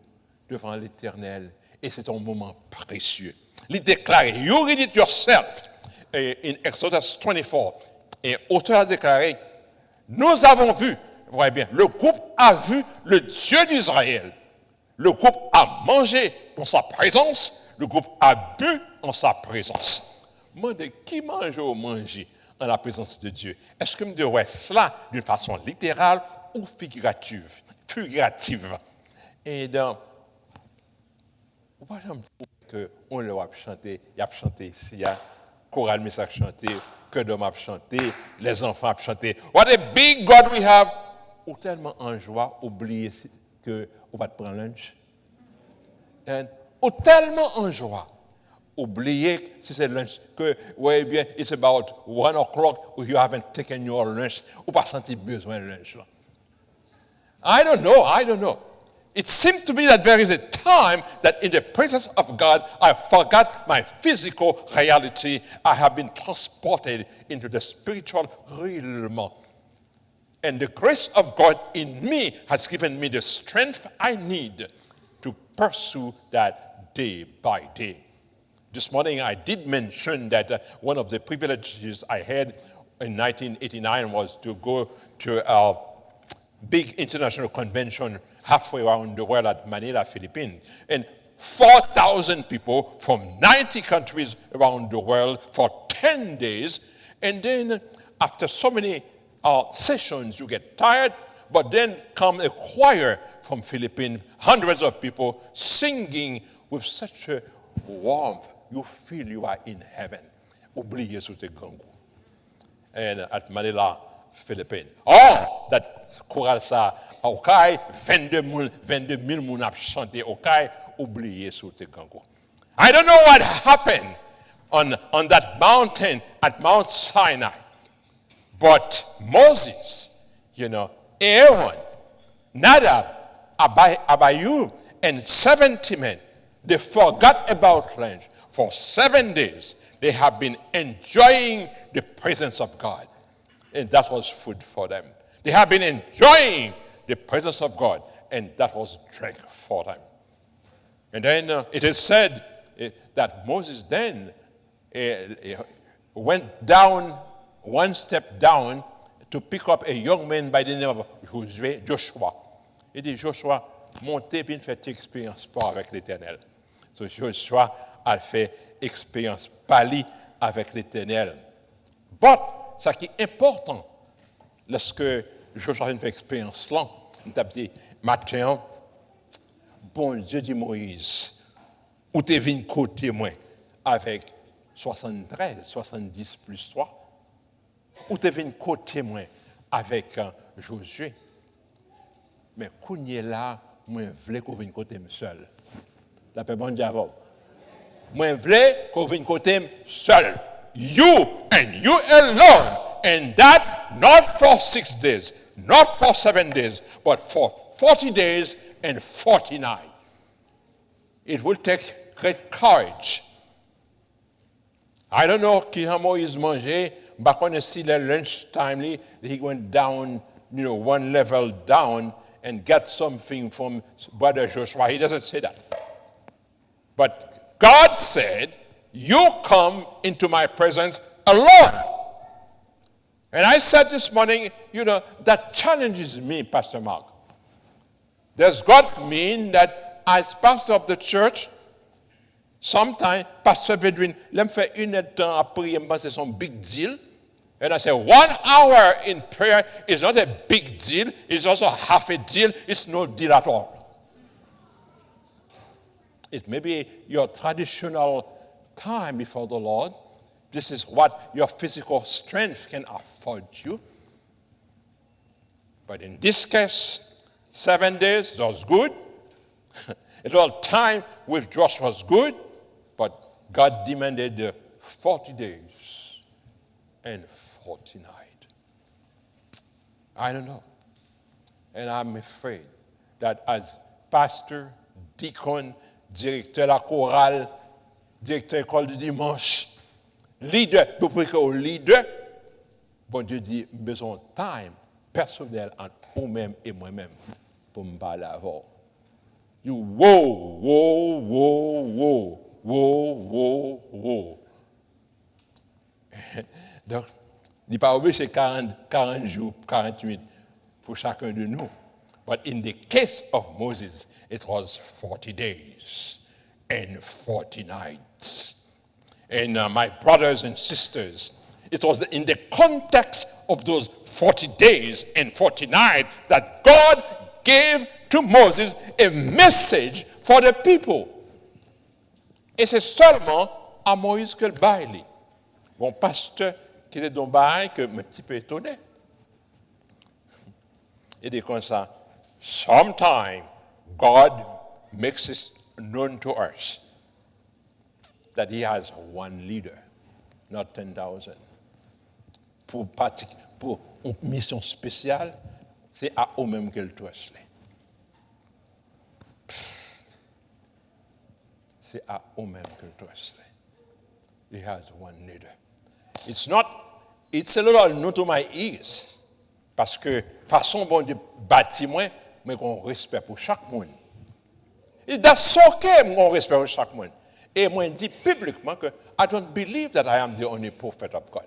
[SPEAKER 1] devant l'Éternel et c'est un moment précieux. Il déclare, you read it yourself in Exodus 24. Et l'auteur a déclaré, nous avons vu, vous voyez bien, le groupe a vu le Dieu d'Israël. Le groupe a mangé en sa présence, le groupe a bu en sa présence. Moi, de qui mange ou manger en la présence de Dieu? Est-ce que je devrais cela d'une façon littérale ou figurative? Et donc, on va que on le a chanté, il a chanté ici, chorale mais ça chanté, que d'hommes a chanté, les enfants a chanté. What a big God we have! ou tellement en joie, oublier que on va te prendre lunch. Ou tellement en joie, oublier si c'est lunch, que, ouais, bien, it's about 1 o'clock, you haven't taken your lunch, ou pas senti besoin de lunch. Là. I don't know. It seems to me that there is a time that in the presence of God, I forgot my physical reality. I have been transported into the spiritual realm. And the grace of God in me has given me the strength I need to pursue that day by day. This morning I did mention that one of the privileges I had in 1989 was to go to a big international convention halfway around the world at Manila, Philippines. And 4,000 people from 90 countries around the world for 10 days. And then after so many sessions, you get tired, but then come a choir from Philippines, hundreds of people singing with such a warmth. You feel you are in heaven. Oubliez sous tes grands goûts. And at Manila, Philippines. Oh, that chorale ça, okay, 22,000 moun ap chanté, okay, oubliez sous tes grands goûts. I don't know what happened on that mountain at Mount Sinai. But Moses, Aaron, Nadab, Abihu, and 70 men, they forgot about lunch. For 7 days, they have been enjoying the presence of God. And that was food for them. They have been enjoying the presence of God. And that was drink for them. And then it is said that Moses then went down, one step down, to pick up a young man by the name of Joshua. Il dit, Joshua, montez puis faites expérience pas avec l'Éternel. So Joshua a fait expérience pali avec l'Éternel. But, ce qui est important, lorsque Joshua fait expérience là, il a dit, matin, bon Dieu dit Moïse, où tu es venu côté moi avec 73, 70 plus 3, ou tu es venu côté moi avec Josué. Mais quand il est là, moi je veux qu'on vienne côté seul. La paix bon Dieu. Moi je veux qu'on vienne côté seul. You and you alone. And that not for 6 days, not for 7 days, but for 40 days and 40 nights. It will take great courage. I don't know qui a Moïse mangé, but when you see the lunch time, he went down, one level down and got something from Brother Joshua. He doesn't say that. But God said, you come into my presence alone. And I said this morning, that challenges me, Pastor Mark. Does God mean that as pastor of the church, sometimes, Pastor Vedwin, let me faire 1 heure de temps à prier, c'est son big deal. And I say, 1 hour in prayer is not a big deal. It's also half a deal. It's no deal at all. It may be your traditional time before the Lord. This is what your physical strength can afford you. But in this case, 7 days was good. A little time with Joshua was good. But God demanded 40 days and 40 nights. I don't know. And I'm afraid that as pastor, deacon, directeur la chorale, directeur école du dimanche, leader, pour que au leader, bon Dieu dit, besoin de time personnel entre vous-même et moi-même pour me parler avant. You whoa. Donc, il n'est pas obligé 40 jours, 40 minutes pour chacun de nous. But in the case of Moses, it was 40 days and 40 nights. And my brothers and sisters, it was in the context of those 40 days and 40 nights that God gave to Moses a message for the people. Et c'est seulement à Moïse que le bail. Bon pasteur qui était dans le bail que un petit peu étonné. Il dit comme ça, sometime God makes it known to us that he has one leader, not 10,000. Pour une mission spéciale, c'est à eux-mêmes qu'elle doit se faire. C'est à eux-mêmes qu'elle doit se faire. He has one leader. It's a little new to my ears. Parce que, façon bon Dieu bâti moi, mais qu'on respect pour chaque monde. Et that's okay, qu'on respect pour chaque monde. Et moi, je dis publiquement que I don't believe that I am the only prophet of God.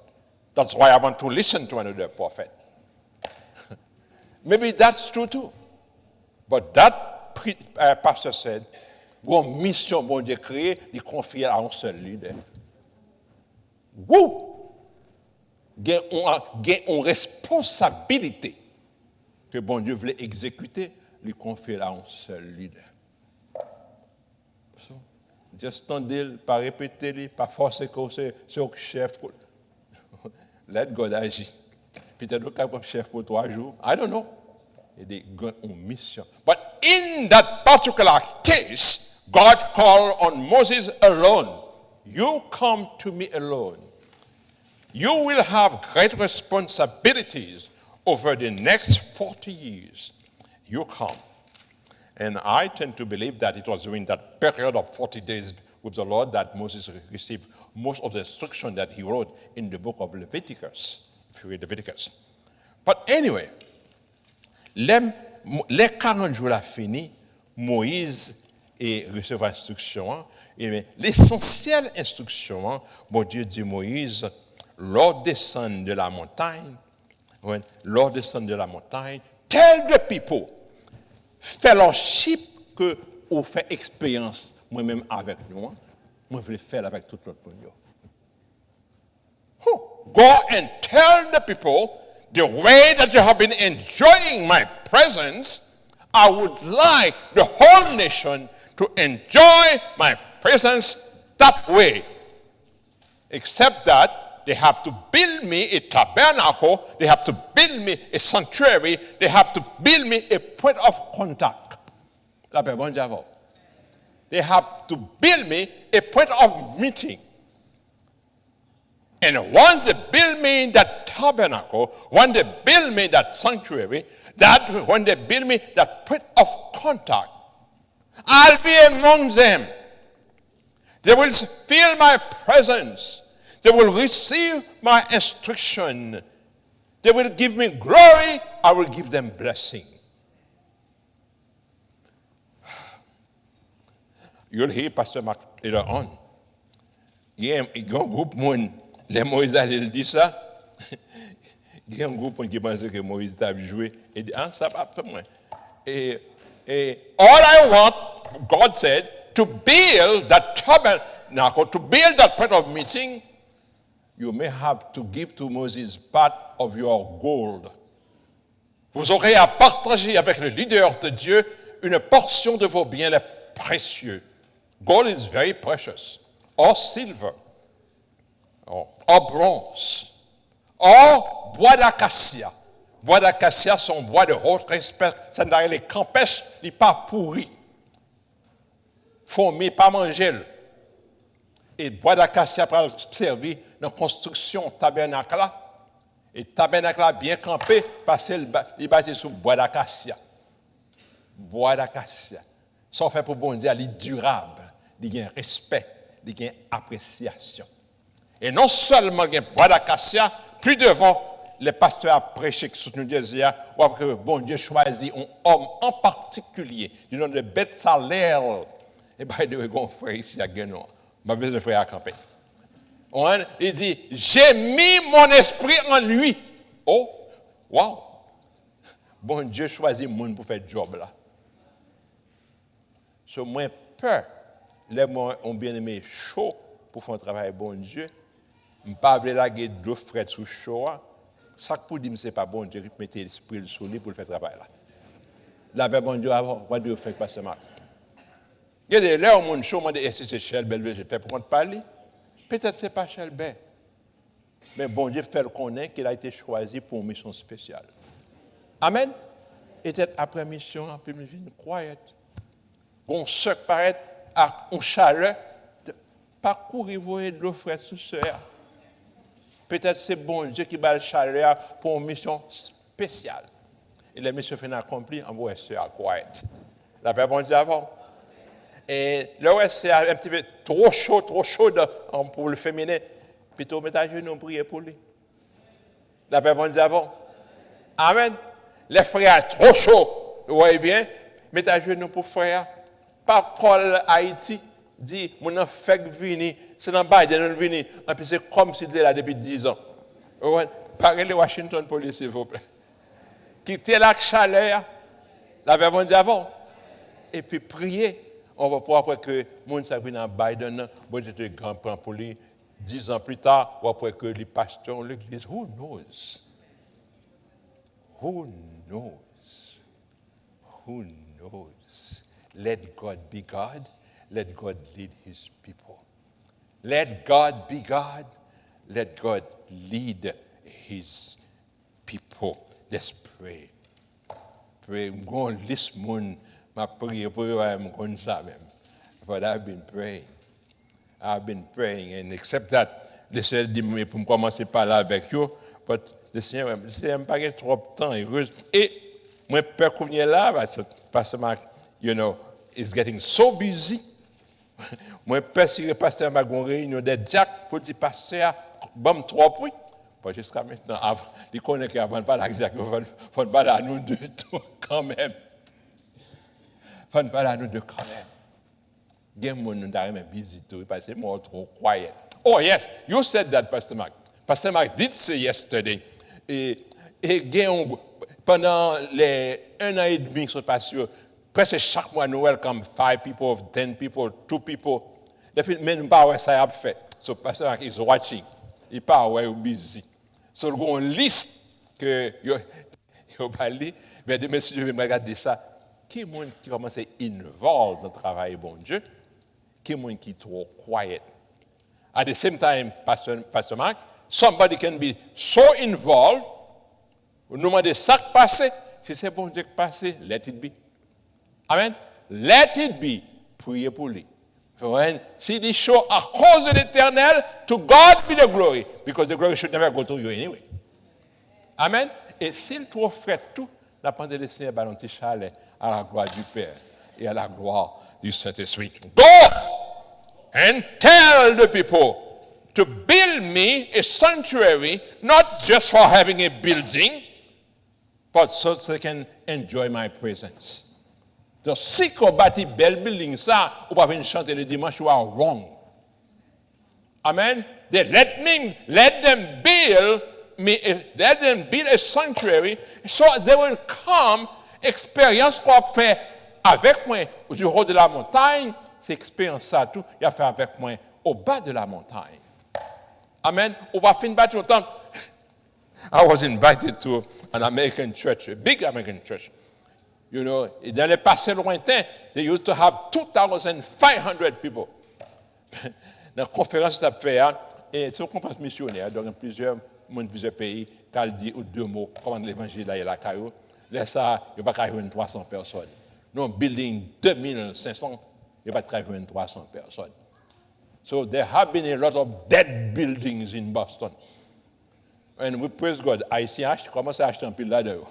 [SPEAKER 1] That's why I want to listen to another prophet. Maybe that's true too. But that pastor said, une mission bon Dieu créée, il confie à un seul leader. Wouh! Il y a une responsabilité que bon Dieu voulait exécuter, lui confier à un seul leader. So, just tendez, pas répéter, pas forcer que c'est le chef. Let God agir. Peut-être qu'il y a chef pour 3 jours. I don't know. Il y a une mission. But in that particular case, God called on Moses alone. You come to me alone. You will have great responsibilities over the next 40 years. You come. And I tend to believe that it was during that period of 40 days with the Lord that Moses received most of the instruction that he wrote in the book of Leviticus, if you read Leviticus. But anyway, les 40 jours la fini, Moïse recevait instruction. Et l'essentielle instruction, bon Dieu dit Moïse, lors descend de la montagne, tell the people, fellowship que vous fait expérience moi-même avec nous, moi je vais faire avec tout l'autre monde. Go and tell the people the way that you have been enjoying my presence. I would like the whole nation to enjoy my presence that way. Except that they have to build me a tabernacle, they have to build me a sanctuary, they have to build me a point of contact. They have to build me a point of meeting. And once they build me that tabernacle, when they build me that sanctuary, when they build me that point of contact, I'll be among them. They will feel my presence. They will receive my instruction. They will give me glory. I will give them blessing. You'll hear Pastor Mark later on. Il y a un groupe de les Moïse allait dire ça. Il y a un groupe qui pensait que Moïse avait joué. Et dit, ah, ça va pas moi. Et all I want, God said, to build that tabernacle, to build that point of meeting, you may have to give to Moses part of your gold. Vous aurez à partager avec le leader de Dieu une portion de vos biens les précieux. Gold is very precious. Or silver. Or bronze. Or bois d'acacia. Bois d'acacia sont bois de haut respect. Ça ne les campèche, ils pas pourri. Fourmi, pas manger. Et bois d'acacia pour servir dans la construction tabernacle là. Et tabernacle là bien campé, parce qu'il bâti sous bois d'acacia. Bois d'acacia. Ça fait pour bon Dieu, il est durable, il y a un respect, il y a une appréciation. Et non seulement il y a un bois d'acacia, plus devant, les pasteurs a prêché sur nous disaient que bon Dieu choisit un homme en particulier, du nom de Betsalel. Et bien, il y a un frère ici à Guénon. Ma besoin de frère à camper. Il dit, j'ai mis mon esprit en lui. Oh, wow. Bon Dieu choisit monde pour faire le job là. So, moins peur. Les gens ont bien aimé chaud pour faire un travail bon Dieu. Je ne peux pas laguer deux frères sous chaud. Ça pour dire que ce n'est pas bon Dieu qui mettait l'esprit sur lui pour le faire travail là. Là, ben bon Dieu, what do you think, Pastor Mark? Il y a des là où mon chaud m'a dit, est-ce que c'est Shelbel que je fais pour qu'on te parle? Peut-être que ce n'est pas Shelbel. Mais bon Dieu fait le connaître qu'il a été choisi pour une mission spéciale. Amen. peut-être après mission, après me venir quiet. Bon, ce qui paraît à une chaleur, parcourir voir de l'eau frère sous sœur. Peut-être c'est bon Dieu qui bat le chaleur pour une mission spéciale. Et la mission finit accomplie en voie sœur quiet. La paix bon Dieu avant. Et le reste, c'est un petit peu trop chaud pour le féminin. Plutôt, mettez à genoux, prier pour lui. La paix bon Dieu avant. Amen. Les frères trop chauds, vous voyez bien, mettez à genoux pour frère. Pas col Haïti, dit, mon enfant vini, c'est dans Biden vini, et puis c'est comme s'il était là depuis 10 ans. Parlez les Washington Police, s'il vous plaît. Quittez la chaleur, la paix bon Dieu avant. Et puis prier. On va pouvoir après que mon s'agit dans Biden, bon j'étais grand plan pour lui. 10 ans plus tard, ou après que les pasteurs de l'église, who knows? Who knows? Who knows? Let God be God. Let God lead his people. Let God be God. Let God lead his people. Let's pray. Pray. I'm going to list mon. Ma prière pour eux, I'm going to ça même. But I've been praying. I've been praying. And except that, le Seigneur dit, pour me commencer par là avec eux, but le Seigneur n'a pas trop de temps. Et moi, peur qu'on y est là, parce que, you know, is getting so busy. Moi, peur si le pasteur m'a une réunion de diacres pour dire, pasteur, bon, trop oui. Pas jusqu'à maintenant, il connaît qu'avant pas la diacre, il faut pas à nous deux tout quand même. Faut pas à nous deux quand même. Gen moun nou ta reme busy too, parce que more trop quiet. Oh yes, you said that, Pastor Mark. Pastor Mark did say yesterday. Et pendant les 1 an et demi qui sont passés, presque chaque mois nous welcome 5 people, 10 people, 2 people. Mais nous pas ouais ça a fait. So Pastor Mark is watching. Il pas ouais busy. So il y a une liste que yo parlé, mais de messieurs je vais regarder ça. Qui est monde qui commence à involve dans le travail bon Dieu? Qui est monde qui est trop quiet? At the same time, Pastor Mark, somebody can be so involved, nous demandez ça qui passe, si c'est bon Dieu qui passe, let it be. Amen. Let it be. Priez pour lui. See this show à cause de l'éternel, to God be the glory, because the glory should never go to you anyway. Amen. Et s'il trop fait tout, la pensée du Seigneur va un petit chalet à la gloire du Père et à la gloire du Saint-Esprit. Go and tell the people to build me a sanctuary, not just for having a building, but so they can enjoy my presence. Donc, si on bâtit belle building ça, ou pas venir chanter le dimanche, you are wrong. Amen. Let them build a sanctuary, so they will come. Expérience qu'on fait avec moi du haut de la montagne, c'est expérience ça tout, il a fait avec moi au bas de la montagne. Amen. On va finir battre autant. I was invited to an American church, a big American church. You know, dans les passés lointains, they used to have 2,500 people. Dans la conférence de fait, et c'est une conférence missionnaire, donc plusieurs pays, quand dit ou 2 mots, comment l'évangile là, il y a la caillou. Là, ça, il n'y a pas qu'à 300 personnes. Non, building 2500, il n'y a pas qu'à 300 personnes. So there have been a lot of dead buildings in Boston. And we praise God. Haïtien commence à acheter un pile là-dedans.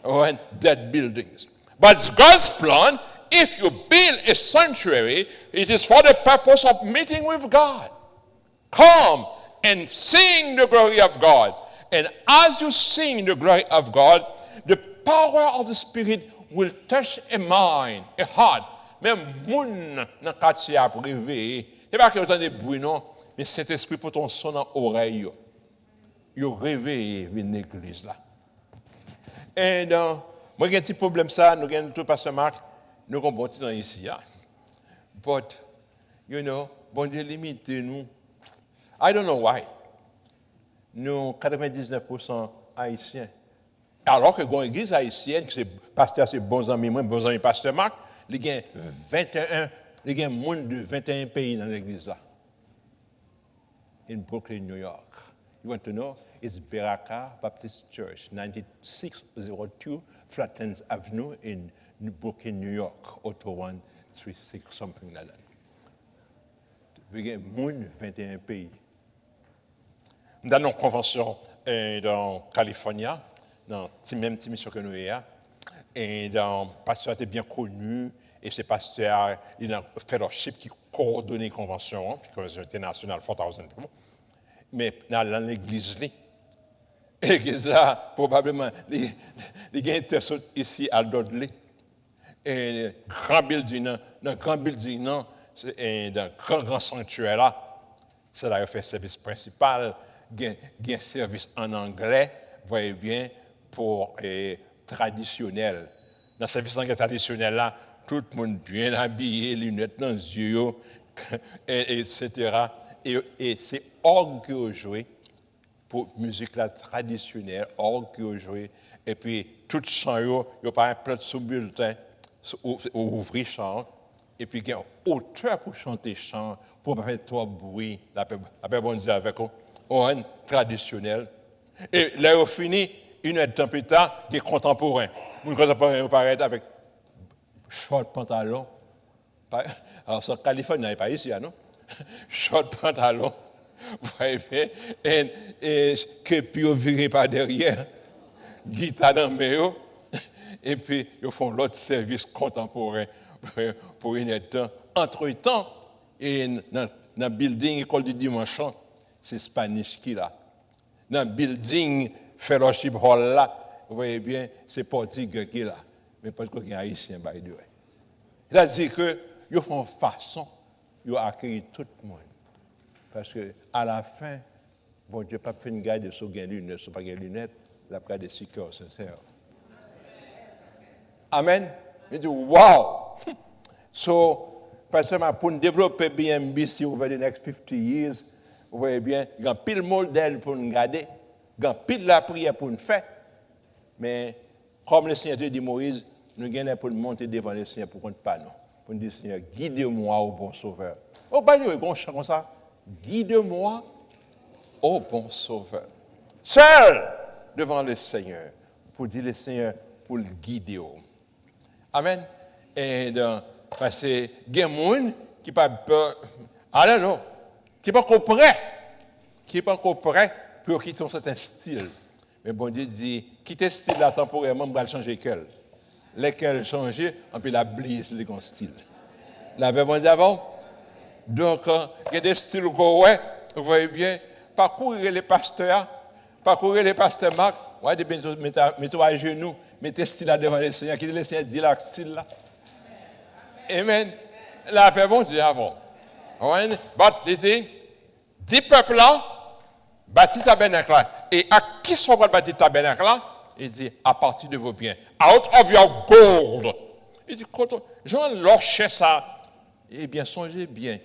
[SPEAKER 1] When dead buildings. But God's plan, if you build a sanctuary, it is for the purpose of meeting with God. Come and sing the glory of God. And as you sing the glory of God, the power of the Spirit will touch a mind, a heart. Même moun nan quartier a réveiller. C'est pas que vous entendez bruit non, mais cet esprit pour ton son dans oreille. Yo réveille dans l'église là. Et moi j'ai un petit problème ça, nous gagne tout pasteur Marc, nous avons bon temps ici. But you know, bon Dieu limite nous. I don't know why. Nous 99% haïtiens. Alors que dans l'église haïtienne, c'est pasteur, c'est bons amis, moi, bons amis pasteur Marc, il y a 21, il y a moins de 21 pays dans l'église là. In Brooklyn, New York. you want to know, it's Beraka Baptist Church, 9602 Flatlands Avenue in Brooklyn, New York, Auto 136, something like that. Il y a 21 pays. Dans nos conventions dans Californie, dans la même mission que nous avons, et dans le pasteur était bien connu, et ce pasteur, il a un fellowship qui coordonne les conventions, la convention internationale 4000 people, mais dans l'église, l'église là, probablement, il y a une ici à Dudley, et grand building, dans le grand building, et dans le grand sanctuaire là, c'est là qu'il fait service principal, il y a un service en anglais, vous voyez bien, pour traditionnel. Dans le service anglais traditionnel là, tout le monde bien habillé, lunettes dans les yeux, etc. Et c'est orgue qui a joué pour musique là traditionnelle, orgue qui a joué, et puis tout chant, il n'y a pas un plat sous bulletin, ouvrir chant, et puis il y a un auteur pour chanter chant, pour ne pas faire trop bruit, après bon Dieu avec eux, on traditionnel. Et là, on finit une heure de temps plus tard, qui est contemporain. Mon contemporain paraît avec short pantalon. Alors, ça, Californie n'est pas ici, non? Short pantalon. Vous voyez bien? Et que puis on viré par derrière, guitare dans le main, et puis ils font l'autre service contemporain pour une heure de temps. Entre-temps, dans le building école du dimanche, c'est Spanish qui là. Dans le building fellowship hall là, vous voyez bien, c'est portugais qui là. Mais pas qu'il y a haïtien, by the way. Il a dit que ils font façon, ils accueillent tout le monde. Parce qu'à la fin, bon Dieu, pas fait une garde de ceux qui ont des lunettes, ceux qui n'ont pas de lunettes, la garde de 6 cœurs sincères. Amen. Il dit, wow! So, parce que pour développer BMBC over the next 50 years, vous voyez bien, il y a pile modèle pour nous garder, il y a pile la prière pour nous faire. Mais, comme le Seigneur dit Moïse, nous gagnons pour monter devant le Seigneur pour qu'on ne pas non. Pour nous dire, Seigneur, guide-moi au bon sauveur. Oh, bah, nous, on chante comme ça. Guide-moi au bon sauveur. Seul devant le Seigneur. Pour dire le Seigneur, pour le guider. Amen. Et parce que il y a des gens qui pas peur. Ah non, qui pas encore prêt. Qui pas encore prêt pour quitter un certain style. Mais bon Dieu dit, quitter ce style là temporairement, on va changer quel. Lesquels changer, on peut la blisse les grands styles. La bon Dieu avant. Donc, il y a des styles qu'on ouais, vous voyez bien, parcourir les pasteurs Marc, ouais, mettez-vous à genoux, mettez ce style là devant le Seigneur, quittez le Seigneur, dit la style là. Amen. La paix, bon Dieu avant. But, lisez, 10 peuples là, bâtis tabernacle là. Et à qui sont le bâtis tabernacle là? Il dit, à partir de vos biens. Out of your gold. Il dit, quand Jean l'orchait ça, eh bien, songez bien.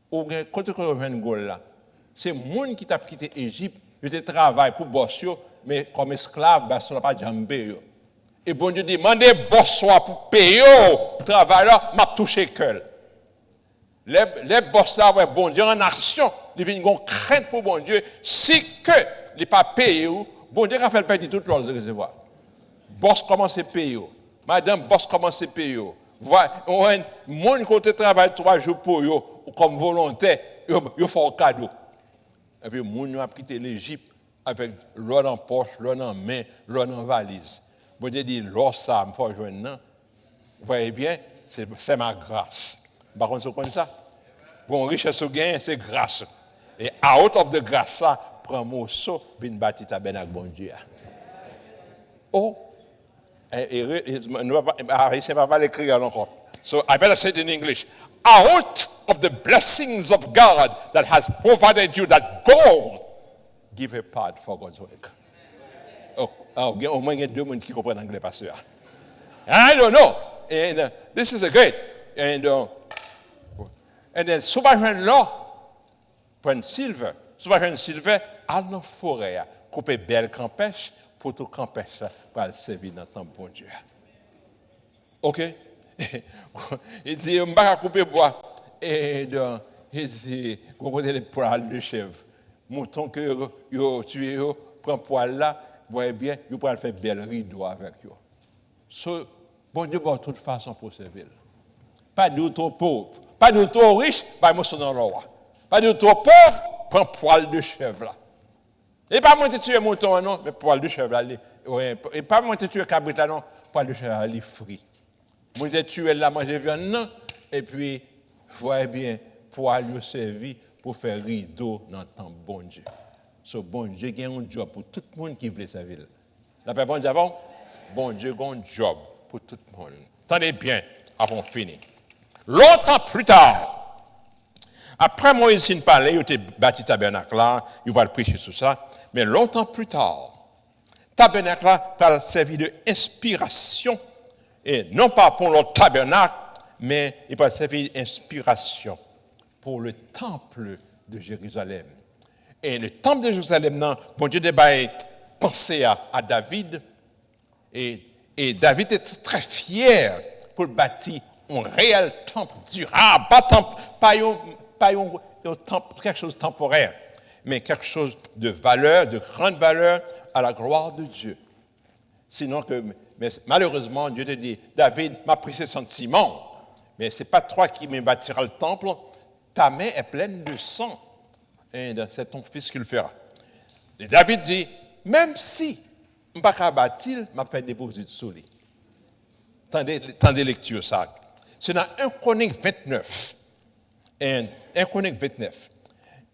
[SPEAKER 1] Quand on a un gold là, c'est le monde qui t'a quitté l'Égypte, il te travaille pour Bossio, mais comme esclave, ben, ça n'a pas jambé. Et bon Dieu dit, demandez Bossio pour payer, pour travailler là, m'a touché cœur. Les boss là, ouais, bon Dieu, en action, ils viennent une crainte pour bon Dieu, si que il n'est pas payé, bon Dieu a fait le payer tout l'ordre de recevoir. Boss commence à payer. Madame, boss commence à payer. Voilà, mon côté travaille 3 jours pour eux, comme volontaire, ils font un cadeau. Et puis, mon a quitté l'Égypte avec l'or en poche, l'or en main, l'or en valise. Bon Dieu dit, l'or ça, il faut jouer maintenant. Vous voyez bien, c'est ma grâce. Par contre, c'est comme ça. Bon, richesse au gain, c'est grâce. Et out of the grâce, ça, prends mon saut, puis une bâtie tabernacle, bon Dieu. Oh, c'est pas l'écrire encore. So I better say it in English. Out of the blessings of God that has provided you that gold, give a part for God's work. Au moins, il y a 2 personnes qui comprennent l'anglais, pasteur. I don't know. And this is a great. And then, Souverain là, prend silver. Souverain silver, à la forêt, couper belle campèche, pour tout campèche, pour le servir dans ton bon Dieu. OK? Il dit, on va couper bois. Et il dit, vous prenez les poils de chèvre. mouton que vous tuez, prend poil là, vous voyez bien, vous pouvez faire belle rideau avec eux. So, bon Dieu, de toute façon, pour servir. Pas de trop pauvre, pas de trop riche, pas de son roi. Pas de trop pauvre, prend poil de chèvre là. Et pas moi qui tuer mouton, non, mais poil de chèvre là. Et pas moi qui tuer cabrit là, non, poil de chèvre là, il frit. Moi qui tuer là, manger viande, non, et puis, vous voyez bien, poil de servi pour faire rideau dans le temps bon Dieu. So, bon Dieu, il y a un job pour tout le monde qui veut servir. La paix, bon Dieu, avant? Bon Dieu, il y a un job pour tout le monde. Tenez bien, avant fini. Longtemps plus tard, après Moïse il parlait, il était bâti tabernacle là, il va prêcher sur ça, mais longtemps plus tard, tabernacle là a servi d'inspiration, et non pas pour le tabernacle, mais il va servir d'inspiration pour le temple de Jérusalem. Et le temple de Jérusalem, non, bon Dieu débat penser à David, et David était très fier pour bâtir un réel temple durable, pas un temple, quelque chose de temporaire, mais quelque chose de valeur, de grande valeur à la gloire de Dieu. Sinon mais malheureusement, Dieu te dit, David m'a pris ses sentiments, mais ce n'est pas toi qui me bâtiras le temple, ta main est pleine de sang, et c'est ton fils qui le fera. Et David dit, même si je ne peux pas bâtir, je vais faire déposer sur lui. Tendez lecture ça. C'est dans 1 Chronique 29. 1 Chronique 29.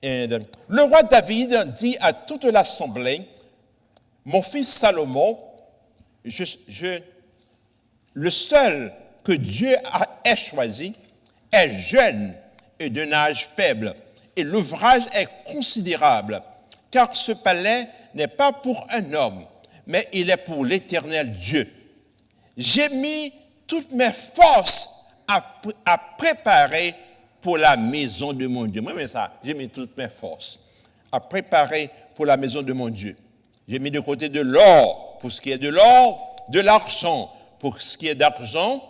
[SPEAKER 1] Le roi David dit à toute l'assemblée, mon fils Salomon, le seul que Dieu ait choisi, est jeune et d'un âge faible, et l'ouvrage est considérable, car ce palais n'est pas pour un homme, mais il est pour l'Éternel Dieu. J'ai mis toutes mes forces à préparer pour la maison de mon Dieu. Moi, mais ça, j'ai mis toutes mes forces à préparer pour la maison de mon Dieu. J'ai mis de côté de l'or, pour ce qui est de l'or, de l'argent, pour ce qui est d'argent,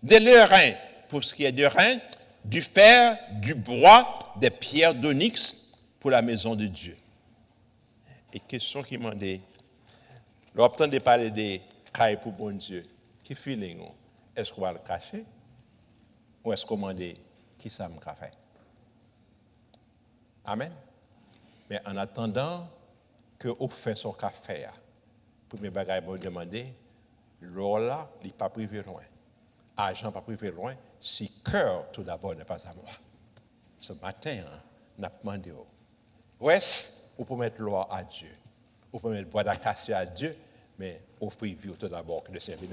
[SPEAKER 1] des lérins, pour ce qui est de rein, du fer, du bois, des pierres d'onyx, pour la maison de Dieu. Et question qui m'a dit, l'obtention de parler des cailles pour bon Dieu, qui feeling? Est-ce qu'on va le cacher? Ou est-ce qu'on m'a dit, qui ça me fait? Amen. Mais en attendant que vous fassiez son café, pour mes bagages, vous demander, l'or là, il n'est pas privé loin. Argent pas privé loin, si cœur tout d'abord n'est pas à moi. Ce matin, on a demandé, où est-ce qu'on peut mettre l'or à Dieu? On peut mettre le bois d'acacia à Dieu, mais offrir vie tout d'abord que de servir.